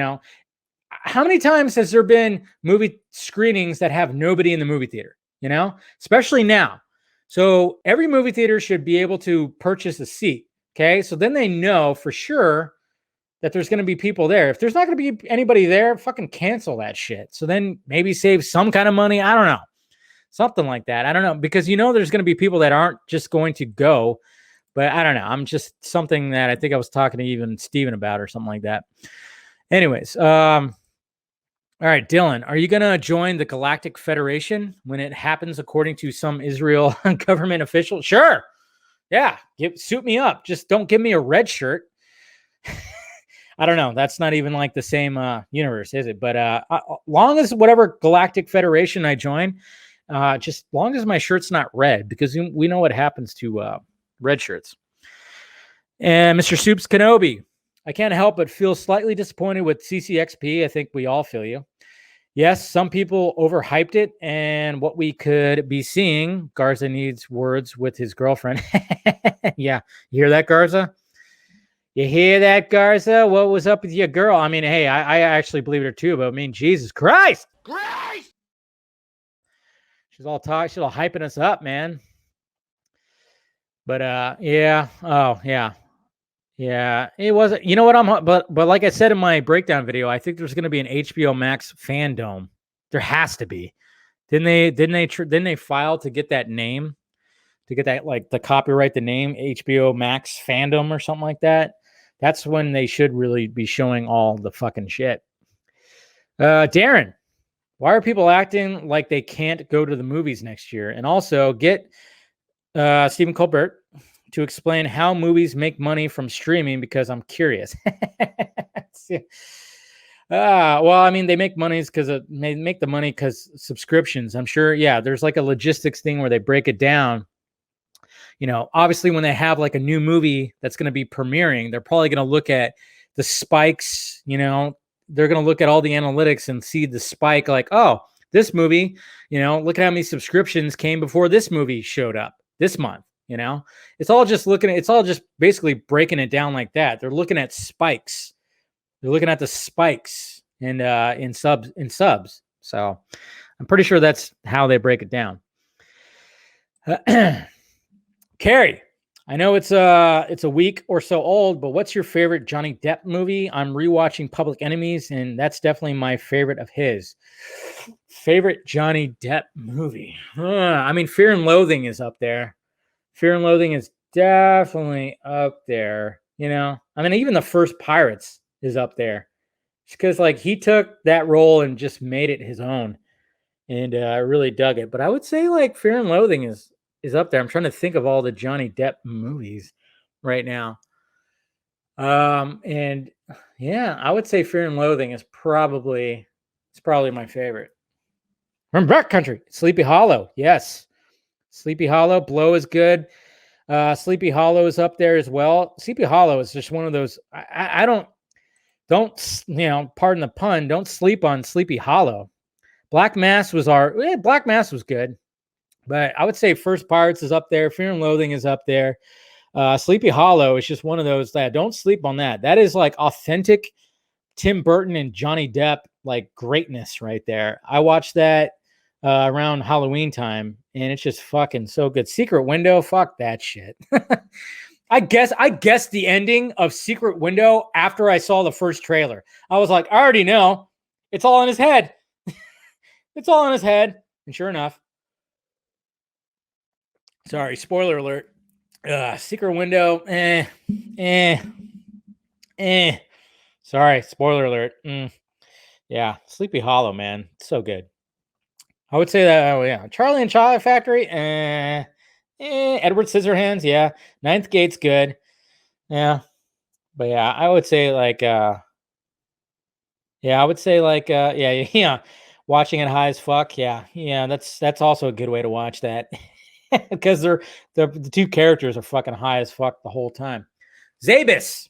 How many times has there been movie screenings that have nobody in the movie theater? Especially now. So every movie theater should be able to purchase a seat. Okay, so then they know for sure that there's going to be people there. If there's not going to be anybody there, fucking cancel that shit. So then maybe save some kind of money. I don't know. Something like that. I don't know. Because there's going to be people that aren't just going to go. But I don't know. I'm just something that I think I was talking to even Steven about or something like that. Anyways, all right, Dylan, are you going to join the Galactic Federation when it happens according to some Israel government official? Sure. Yeah. Suit me up. Just don't give me a red shirt. I don't know. That's not even like the same universe, is it? But long as whatever Galactic Federation I join, just long as my shirt's not red, because we know what happens to red shirts. And Mr. Soups Kenobi, I can't help but feel slightly disappointed with CCXP. I think we all feel you. Yes, some people overhyped it, and what we could be seeing, Garza needs words with his girlfriend. Yeah, you hear that, Garza? You hear that, Garza? What was up with your girl? I mean, hey, I actually believe it too, but I mean, Jesus Christ. She's all hyping us up, man. But yeah. Oh, yeah. Yeah, it wasn't. You know what? But like I said in my breakdown video, I think there's going to be an HBO Max fandom. There has to be. Didn't they file to get that name, to get that like the copyright the name HBO Max fandom or something like that? That's when they should really be showing all the fucking shit. Darren, why are people acting like they can't go to the movies next year? And also get Stephen Colbert to explain how movies make money from streaming, because I'm curious. Well, I mean, they make money because they make the money because subscriptions. I'm sure. Yeah, there's like a logistics thing where they break it down. Obviously when they have like a new movie that's going to be premiering, they're probably going to look at the spikes, they're going to look at all the analytics and see the spike like, oh, this movie, look at how many subscriptions came before this movie showed up this month. It's all just basically breaking it down like that. They're looking at spikes. They're looking at the spikes in subs. So I'm pretty sure that's how they break it down. Carrie, I know it's a week or so old, but what's your favorite Johnny Depp movie? I'm rewatching Public Enemies, and that's definitely my favorite of his. Favorite Johnny Depp movie? I mean, Fear and Loathing is up there. Fear and Loathing is definitely up there. I mean, even the first Pirates is up there, because like he took that role and just made it his own, and I really dug it. But I would say like Fear and Loathing is is up there. I'm trying to think of all the Johnny Depp movies right now. And yeah, I would say Fear and Loathing is probably my favorite. From Backcountry, Sleepy Hollow. Yes. Sleepy Hollow. Blow is good. Sleepy Hollow is up there as well. Sleepy Hollow is just one of those. I don't, pardon the pun, don't sleep on Sleepy Hollow. Black Mass was good. But I would say First Pirates is up there. Fear and Loathing is up there. Sleepy Hollow is just one of those that don't sleep on that. That is like authentic Tim Burton and Johnny Depp, like greatness right there. I watched that around Halloween time, and it's just fucking so good. Secret Window, fuck that shit. I guessed the ending of Secret Window after I saw the first trailer. I was like, I already know. It's all in his head. It's all in his head. And sure enough. Sorry, spoiler alert. Secret Window, Sorry, spoiler alert. Yeah, Sleepy Hollow, man. So good. I would say that, oh yeah. Charlie and Chocolate Factory, Edward Scissorhands, yeah. Ninth Gate's good. Yeah. But yeah, I would say like watching it high as fuck. Yeah. Yeah, that's also a good way to watch that. Because the two characters are fucking high as fuck the whole time. Zabis.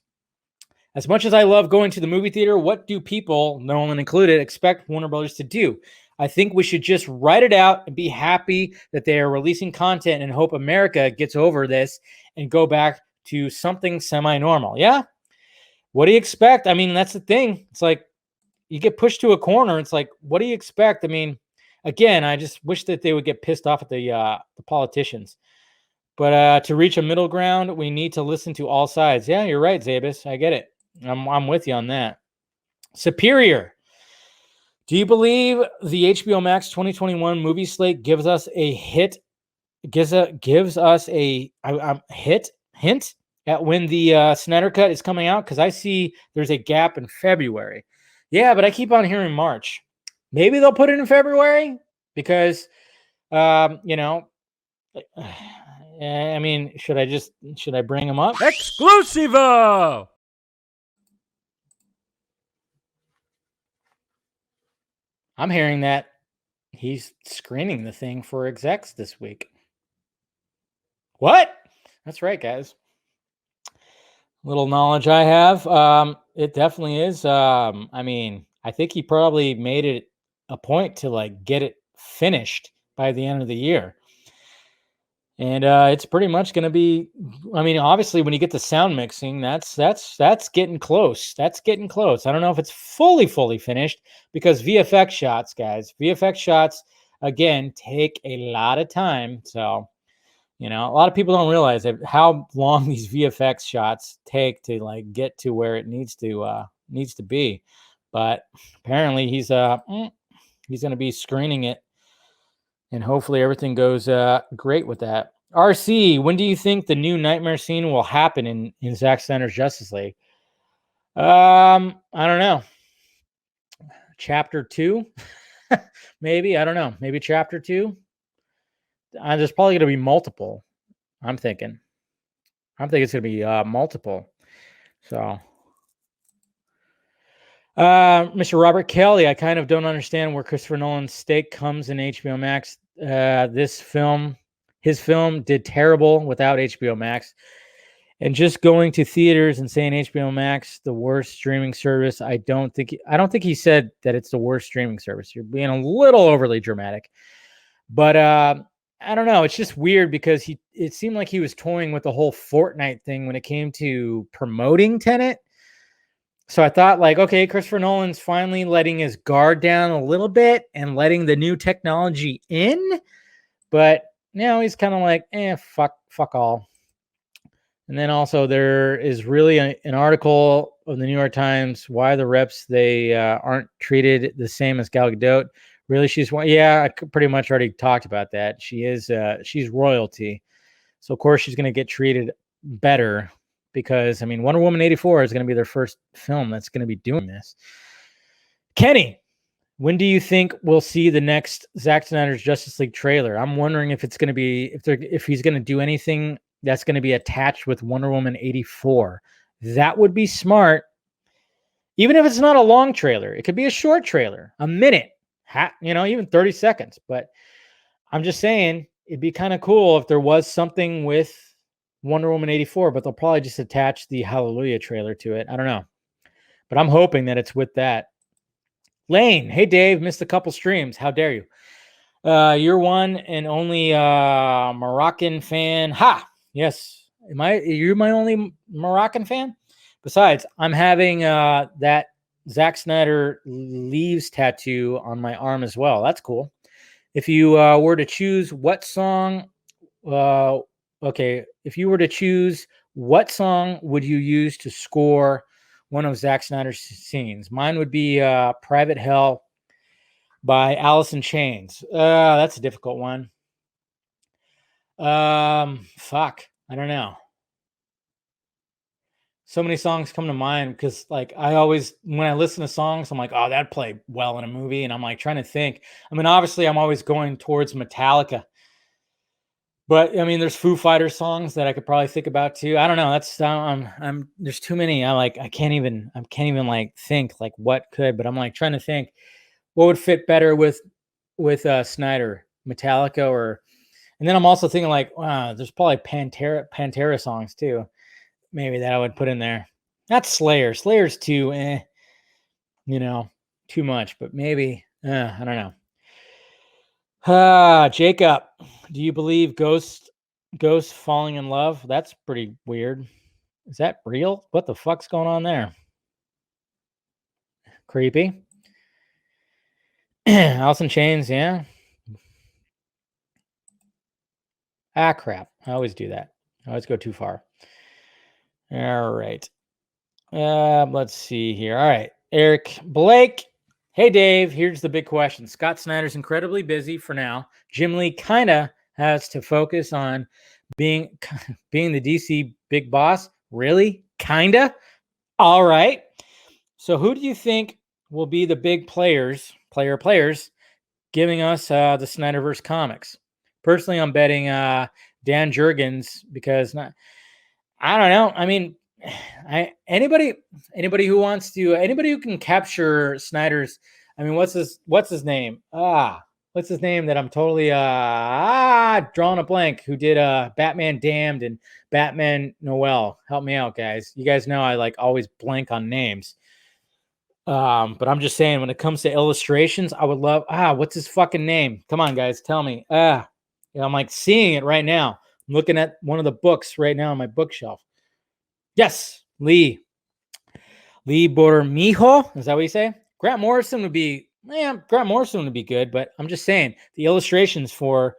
As much as I love going to the movie theater, what do people, Nolan included, expect Warner Brothers to do? I think we should just write it out and be happy that they are releasing content and hope America gets over this and go back to something semi-normal. Yeah? What do you expect? I mean, that's the thing. It's like you get pushed to a corner. It's like, what do you expect? I mean, again, I just wish that they would get pissed off at the politicians. But to reach a middle ground, we need to listen to all sides. Yeah, you're right, Zabis. I get it. I'm with you on that. Superior. Do you believe the HBO Max 2021 movie slate gives us a hit? Gives us a hint at when the Snyder Cut is coming out? Because I see there's a gap in February. Yeah, but I keep on hearing March. Maybe they'll put it in February because, I mean, should I bring them up? Exclusivo! I'm hearing that he's screening the thing for execs this week. What? That's right, guys. Little knowledge I have. It definitely is. I mean, I think he probably made it a point to like get it finished by the end of the year. And it's pretty much going to be, I mean, obviously when you get the sound mixing, that's getting close. That's getting close. I don't know if it's fully finished because VFX shots, guys, again, take a lot of time. So, a lot of people don't realize how long these VFX shots take to like get to where it needs to be. But apparently he's going to be screening it. And hopefully everything goes great with that. RC, when do you think the new nightmare scene will happen in Zack Snyder's Justice League? I don't know. Chapter 2? Maybe. I don't know. Maybe chapter 2? There's probably going to be multiple. I'm thinking it's going to be multiple. So... Mr. Robert Kelly, I kind of don't understand where Christopher Nolan's stake comes in HBO Max. His film did terrible without HBO Max. And just going to theaters and saying HBO Max, the worst streaming service, I don't think he said that it's the worst streaming service. You're being a little overly dramatic. But I don't know. It's just weird because it seemed like he was toying with the whole Fortnite thing when it came to promoting Tenet. So I thought like, okay, Christopher Nolan's finally letting his guard down a little bit and letting the new technology in. But now he's kind of like, fuck all. And then also there is really an article of the New York Times, why the reps, they aren't treated the same as Gal Gadot. Really, she's one. Yeah, I pretty much already talked about that. She's royalty. So of course she's going to get treated better. Because, I mean, Wonder Woman 84 is going to be their first film that's going to be doing this. Kenny, When do you think we'll see the next Zack Snyder's Justice League trailer? I'm wondering if it's going to be if he's going to do anything that's going to be attached with Wonder Woman 84. That would be smart. Even if it's not a long trailer, it could be a short trailer, a minute, even 30 seconds. But I'm just saying it'd be kind of cool if there was something with Wonder Woman 84, but they'll probably just attach the Hallelujah trailer to it. I don't know. But I'm hoping that it's with that. Lane, hey Dave, missed a couple streams. How dare you? You're one and only Moroccan fan. Ha! Yes. You're my only Moroccan fan? Besides, I'm having that Zack Snyder Leaves tattoo on my arm as well. That's cool. If you were to choose what song, if you were to choose what song would you use to score one of Zack Snyder's scenes? Mine would be Private Hell by Alice in Chains. That's a difficult one. Fuck. I don't know. So many songs come to mind because like I always, when I listen to songs, I'm like, oh, that'd play well in a movie. And I'm like trying to think. I mean, obviously I'm always going towards Metallica. But I mean, there's Foo Fighters songs that I could probably think about too. I don't know. That's there's too many. I can't even like think like what could, but I'm like trying to think what would fit better with Snyder, Metallica, and then I'm also thinking like, wow, there's probably Pantera songs too. Maybe that I would put in there. Not Slayer. Slayer's too, too much, but maybe, I don't know. Jacob, do you believe ghosts falling in love? That's pretty weird. Is that real? What the fuck's going on there? Creepy. Alice in Chains, yeah. Crap. I always do that. I always go too far. All right. Let's see here. All right. Eric Blake. Hey, Dave. Here's the big question. Scott Snyder's incredibly busy for now. Jim Lee kind of has to focus on being the DC big boss. Really? Kinda? All right. So who do you think will be the big players giving us the Snyderverse comics? Personally, I'm betting Dan Jurgens because I don't know. I mean, anybody who can capture Snyder's. I mean, what's his name? What's his name that I'm totally drawing a blank? Who did Batman Damned and Batman Noel? Help me out, guys. You guys know I like always blank on names. But I'm just saying when it comes to illustrations, I would love what's his fucking name? Come on, guys, tell me. I'm like seeing it right now. I'm looking at one of the books right now on my bookshelf. Yes, Lee Bormijo. Is that what you say? Grant Morrison would be good, but I'm just saying the illustrations from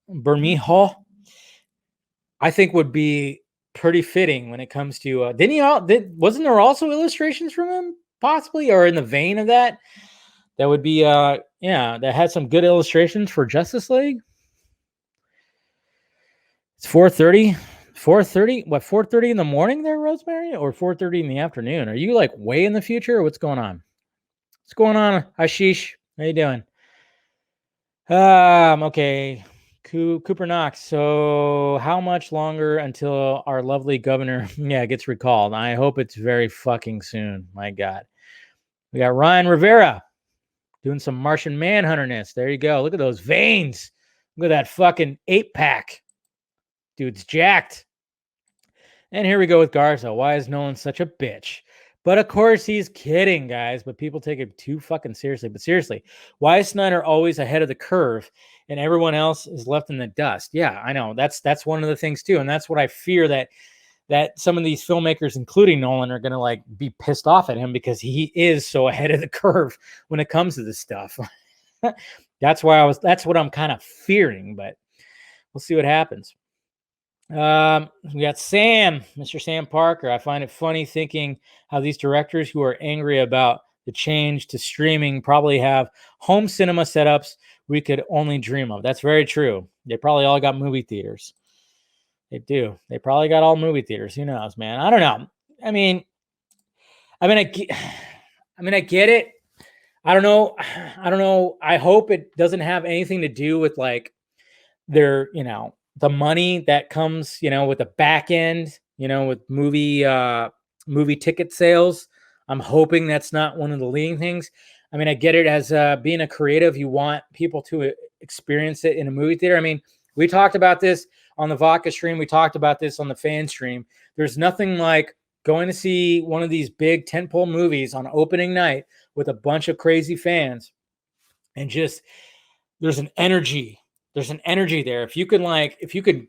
Bormijo, I think would be pretty fitting when it comes to wasn't there also illustrations from him possibly or in the vein of that would be that had some good illustrations for Justice League. It's 4:30 what 4:30 in the morning there, Rosemary, or 4:30 in the afternoon? Are you like way in the future or what's going on? Ashish? How you doing? Okay. Cooper Knox. So how much longer until our lovely governor gets recalled? I hope it's very fucking soon. My God. We got Ryan Rivera doing some Martian Manhunterness. There you go. Look at those veins. Look at that fucking 8-pack. Dude's jacked. And here we go with Garza. Why is Nolan such a bitch? But of course he's kidding, guys. But people take it too fucking seriously. But seriously, why is Snyder always ahead of the curve and everyone else is left in the dust? Yeah, I know. That's one of the things too. And that's what I fear that some of these filmmakers, including Nolan, are going to like be pissed off at him because he is so ahead of the curve when it comes to this stuff. That's what I'm kind of fearing, but we'll see what happens. We got Mr. Sam Parker. I find it funny thinking how these directors who are angry about the change to streaming probably have home cinema setups we could only dream of. That's very true. They probably all got movie theaters. They do. They probably got all movie theaters. Who knows, man? I don't know. I mean, I get it. I don't know. I don't know. I hope it doesn't have anything to do with like their, the money that comes, with the back end, with movie ticket sales. I'm hoping that's not one of the leading things. I mean, I get it as being a creative, you want people to experience it in a movie theater. I mean, we talked about this on the Vodka stream. We talked about this on the fan stream. There's nothing like going to see one of these big tentpole movies on opening night with a bunch of crazy fans and just there's an energy there. If you could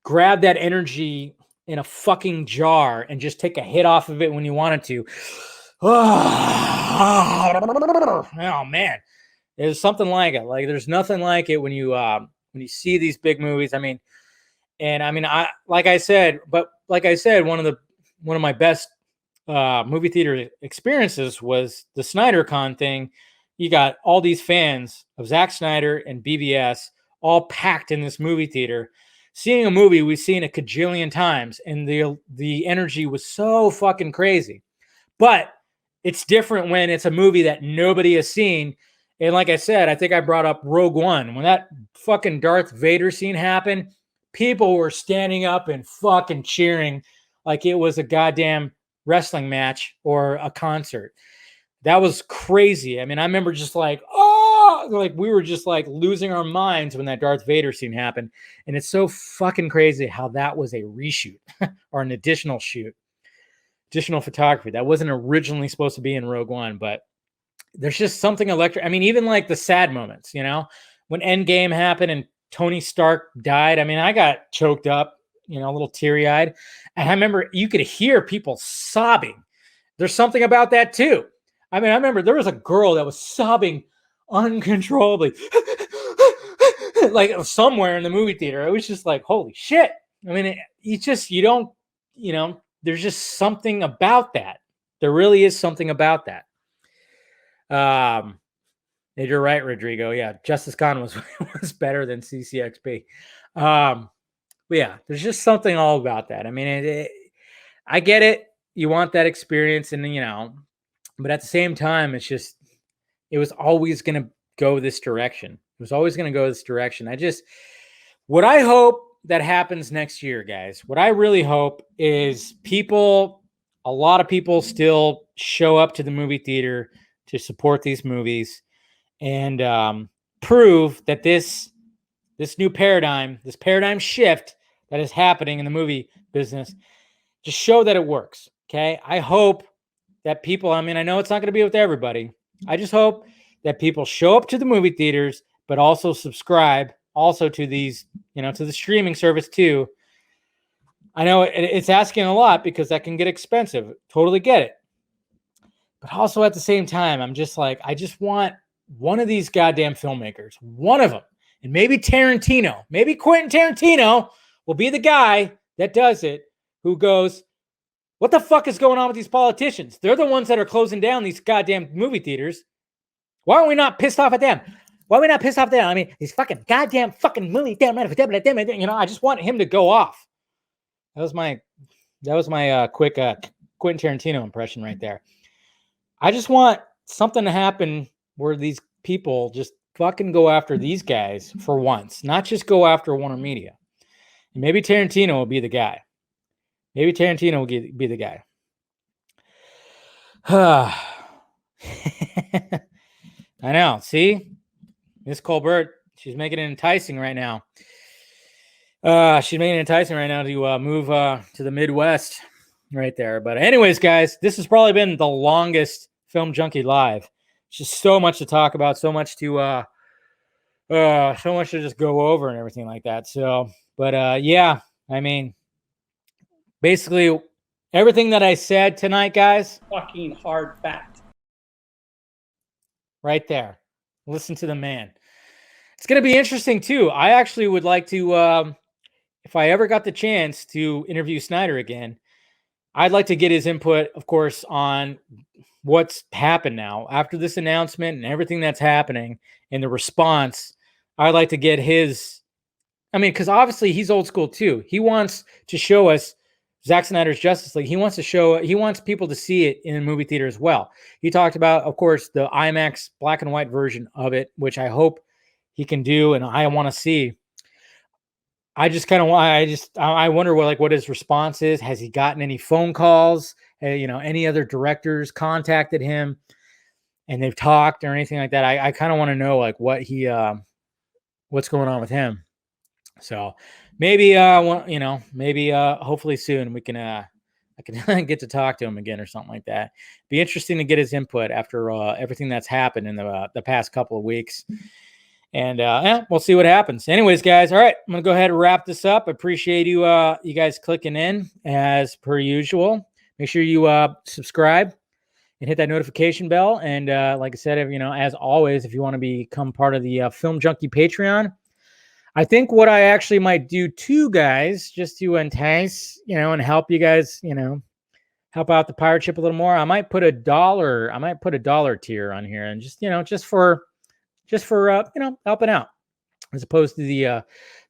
grab that energy in a fucking jar and just take a hit off of it when you wanted to. Oh man, there's something like it. Like there's nothing like it when you see these big movies. I mean, like I said, one of my best movie theater experiences was the Snyder Con thing. You got all these fans of Zack Snyder and BVS all packed in this movie theater, seeing a movie we've seen a cajillion times, and the energy was so fucking crazy. But it's different when it's a movie that nobody has seen. And like I said, I think I brought up Rogue One. When that fucking Darth Vader scene happened, people were standing up and fucking cheering like it was a goddamn wrestling match or a concert. That was crazy. I mean, I remember just like, oh, like we were just like losing our minds when that Darth Vader scene happened. And it's so fucking crazy how that was a reshoot or an additional shoot, additional photography. That wasn't originally supposed to be in Rogue One, but there's just something electric. I mean, even like the sad moments, when Endgame happened and Tony Stark died. I mean, I got choked up, a little teary-eyed. And I remember you could hear people sobbing. There's something about that too. I mean, I remember there was a girl that was sobbing uncontrollably, like somewhere in the movie theater. It was just like, holy shit. I mean, there's just something about that. There really is something about that. You're right, Rodrigo. Yeah, Justice Con was better than CCXP. But yeah, there's just something all about that. I mean, I get it. You want that experience, and but at the same time, it was always going to go this direction. It was always going to go this direction. What I hope that happens next year, guys, what I really hope is a lot of people still show up to the movie theater to support these movies and prove that this new paradigm, this paradigm shift that is happening in the movie business, just show that it works. Okay. I hope that people, I mean, I know it's not going to be with everybody. I just hope that people show up to the movie theaters, but also subscribe also to these, to the streaming service too. I know it's asking a lot because that can get expensive. Totally get it. But also at the same time, I'm just like, I just want one of these goddamn filmmakers, one of them, and maybe Quentin Tarantino will be the guy that does it, who goes, what the fuck is going on with these politicians? They're the ones that are closing down these goddamn movie theaters. Why are we not pissed off at them? Why are we not pissed off at them? I mean, these fucking goddamn fucking movie, I just want him to go off. That was my quick Quentin Tarantino impression right there. I just want something to happen where these people just fucking go after these guys for once, not just go after Warner Media. And maybe Tarantino will be the guy. Maybe Tarantino will be the guy. I know. See? Miss Colbert, she's making it enticing right now. She's making it enticing right now to move to the Midwest right there. But anyways, guys, this has probably been the longest Film Junkie Live. It's just so much to talk about, so much to just go over and everything like that. So, but yeah, I mean, basically everything that I said tonight, guys. Fucking hard fact. Right there. Listen to the man. It's going to be interesting too. I actually would like to, if I ever got the chance to interview Snyder again, I'd like to get his input, of course, on what's happened now after this announcement and everything that's happening and the response. I'd like to get his, I mean, because obviously he's old school too. He wants to show us Zack Snyder's Justice League, he wants people to see it in a movie theater as well. He talked about, of course, the IMAX black and white version of it, which I hope he can do, and I want to see. I just kind of I wonder what his response is. Has he gotten any phone calls? Any other directors contacted him and they've talked or anything like that? I kind of want to know what's going on with him. So maybe hopefully soon we can I can get to talk to him again or something like that. Be interesting to get his input after everything that's happened in the past couple of weeks. And we'll see what happens. Anyways, guys, all right, I'm gonna go ahead and wrap this up. I appreciate you guys clicking in as per usual. Make sure you subscribe and hit that notification bell. And like I said, as always, if you want to become part of the Film Junkie Patreon, I think what I actually might do too, guys, just to entice, and help you guys, help out the pirate ship a little more. I might put a dollar tier on here, and just for helping out, as opposed to the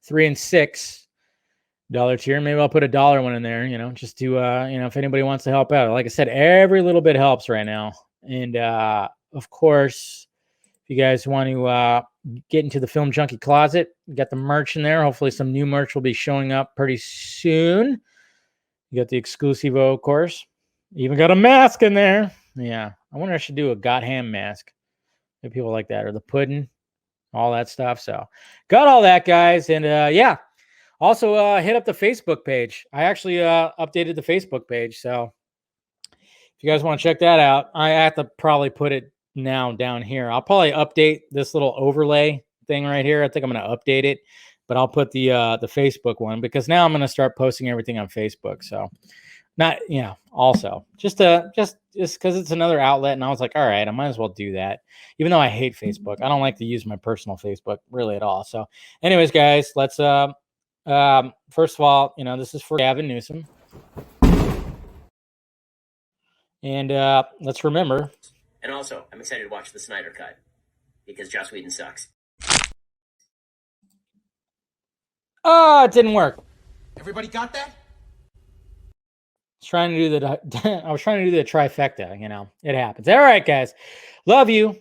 $3 and $6 tier. Maybe I'll put a $1 one in there, just to if anybody wants to help out. Like I said, every little bit helps right now. And of course, if you guys want to get into the Film Junkie closet, you got the merch in there. Hopefully some new merch will be showing up pretty soon. You got the Exclusivo, of course. You even got a mask in there. Yeah, I wonder if I should do a got ham mask. If people like that, or the pudding, all that stuff. So got all that, guys. And also hit up the Facebook page. I actually updated the Facebook page. So if you guys want to check that out, I have to probably put it now down here. I'll probably update this little overlay thing right here. I think I'm going to update it, but I'll put the Facebook one, because now I'm going to start posting everything on Facebook. So not, also just because it's another outlet, and I was like, all right, I might as well do that, even though I hate Facebook. I don't like to use my personal Facebook really at all. So anyways, guys, let's first of all, this is for Gavin Newsom, and let's remember. And also, I'm excited to watch the Snyder Cut, because Joss Whedon sucks. Oh, it didn't work. Everybody got that? I was trying to do the trifecta, it happens. All right, guys. Love you.